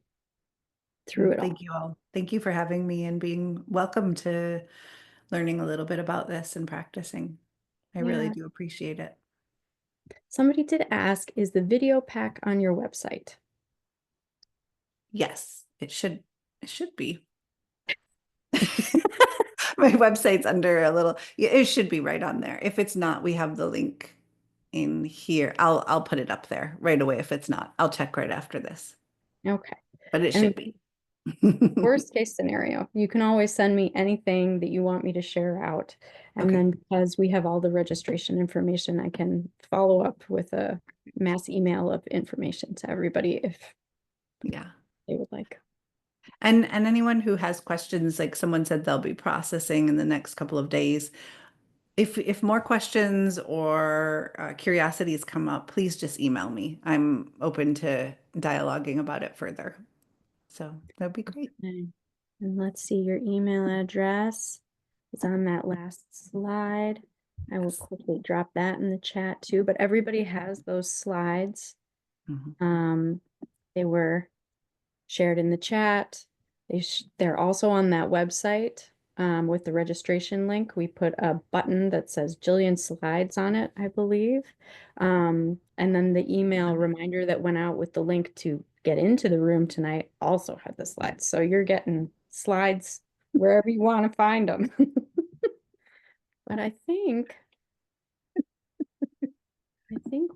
through it all. Thank you all. Thank you for having me and being welcome to learning a little bit about this and practicing. I really Yeah. do appreciate it. Somebody did ask, is the video pack on your website? Yes, it should be. My website's under a little, yeah, it should be right on there. If it's not, we have the link in here. I'll put it up there right away if it's not. I'll check right after this, Okay. but it And should be. worst case scenario, you can always send me anything that you want me to share out. And Okay. then because we have all the registration information, I can follow up with a mass email of information to everybody if Yeah. they would like. And anyone who has questions, like someone said they'll be processing in the next couple of days. If more questions or curiosities come up, please just email me. I'm open to dialoguing about it further. So that'd be great. Okay. And let's see, your email address is on that last slide. I will quickly drop that in the chat too, but everybody has those slides. Mhm. They were shared in the chat. They're also on that website with the registration link. We put a button that says Jillian Slides on it, I believe. And then the email reminder that went out with the link to get into the room tonight also had the slides. So you're getting slides wherever you want to find them. But I think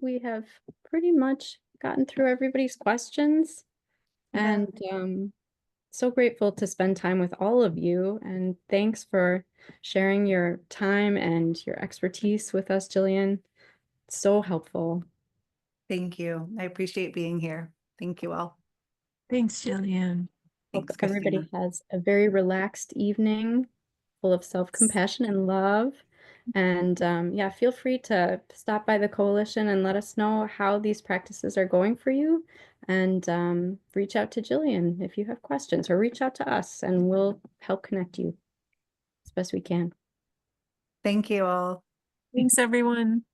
we have pretty much gotten through everybody's questions. Yeah. And so grateful to spend time with all of you. And thanks for sharing your time and your expertise with us, Jillian. So helpful. Thank you. I appreciate being here. Thank you all. Thanks, Jillian. Hope Thanks, everybody Christina. has a very relaxed evening full of self-compassion and love. And yeah, feel free to stop by the coalition and let us know how these practices are going for you. And reach out to Jillian if you have questions, or reach out to us and we'll help connect you as best we can. Thank you all. Thanks, everyone.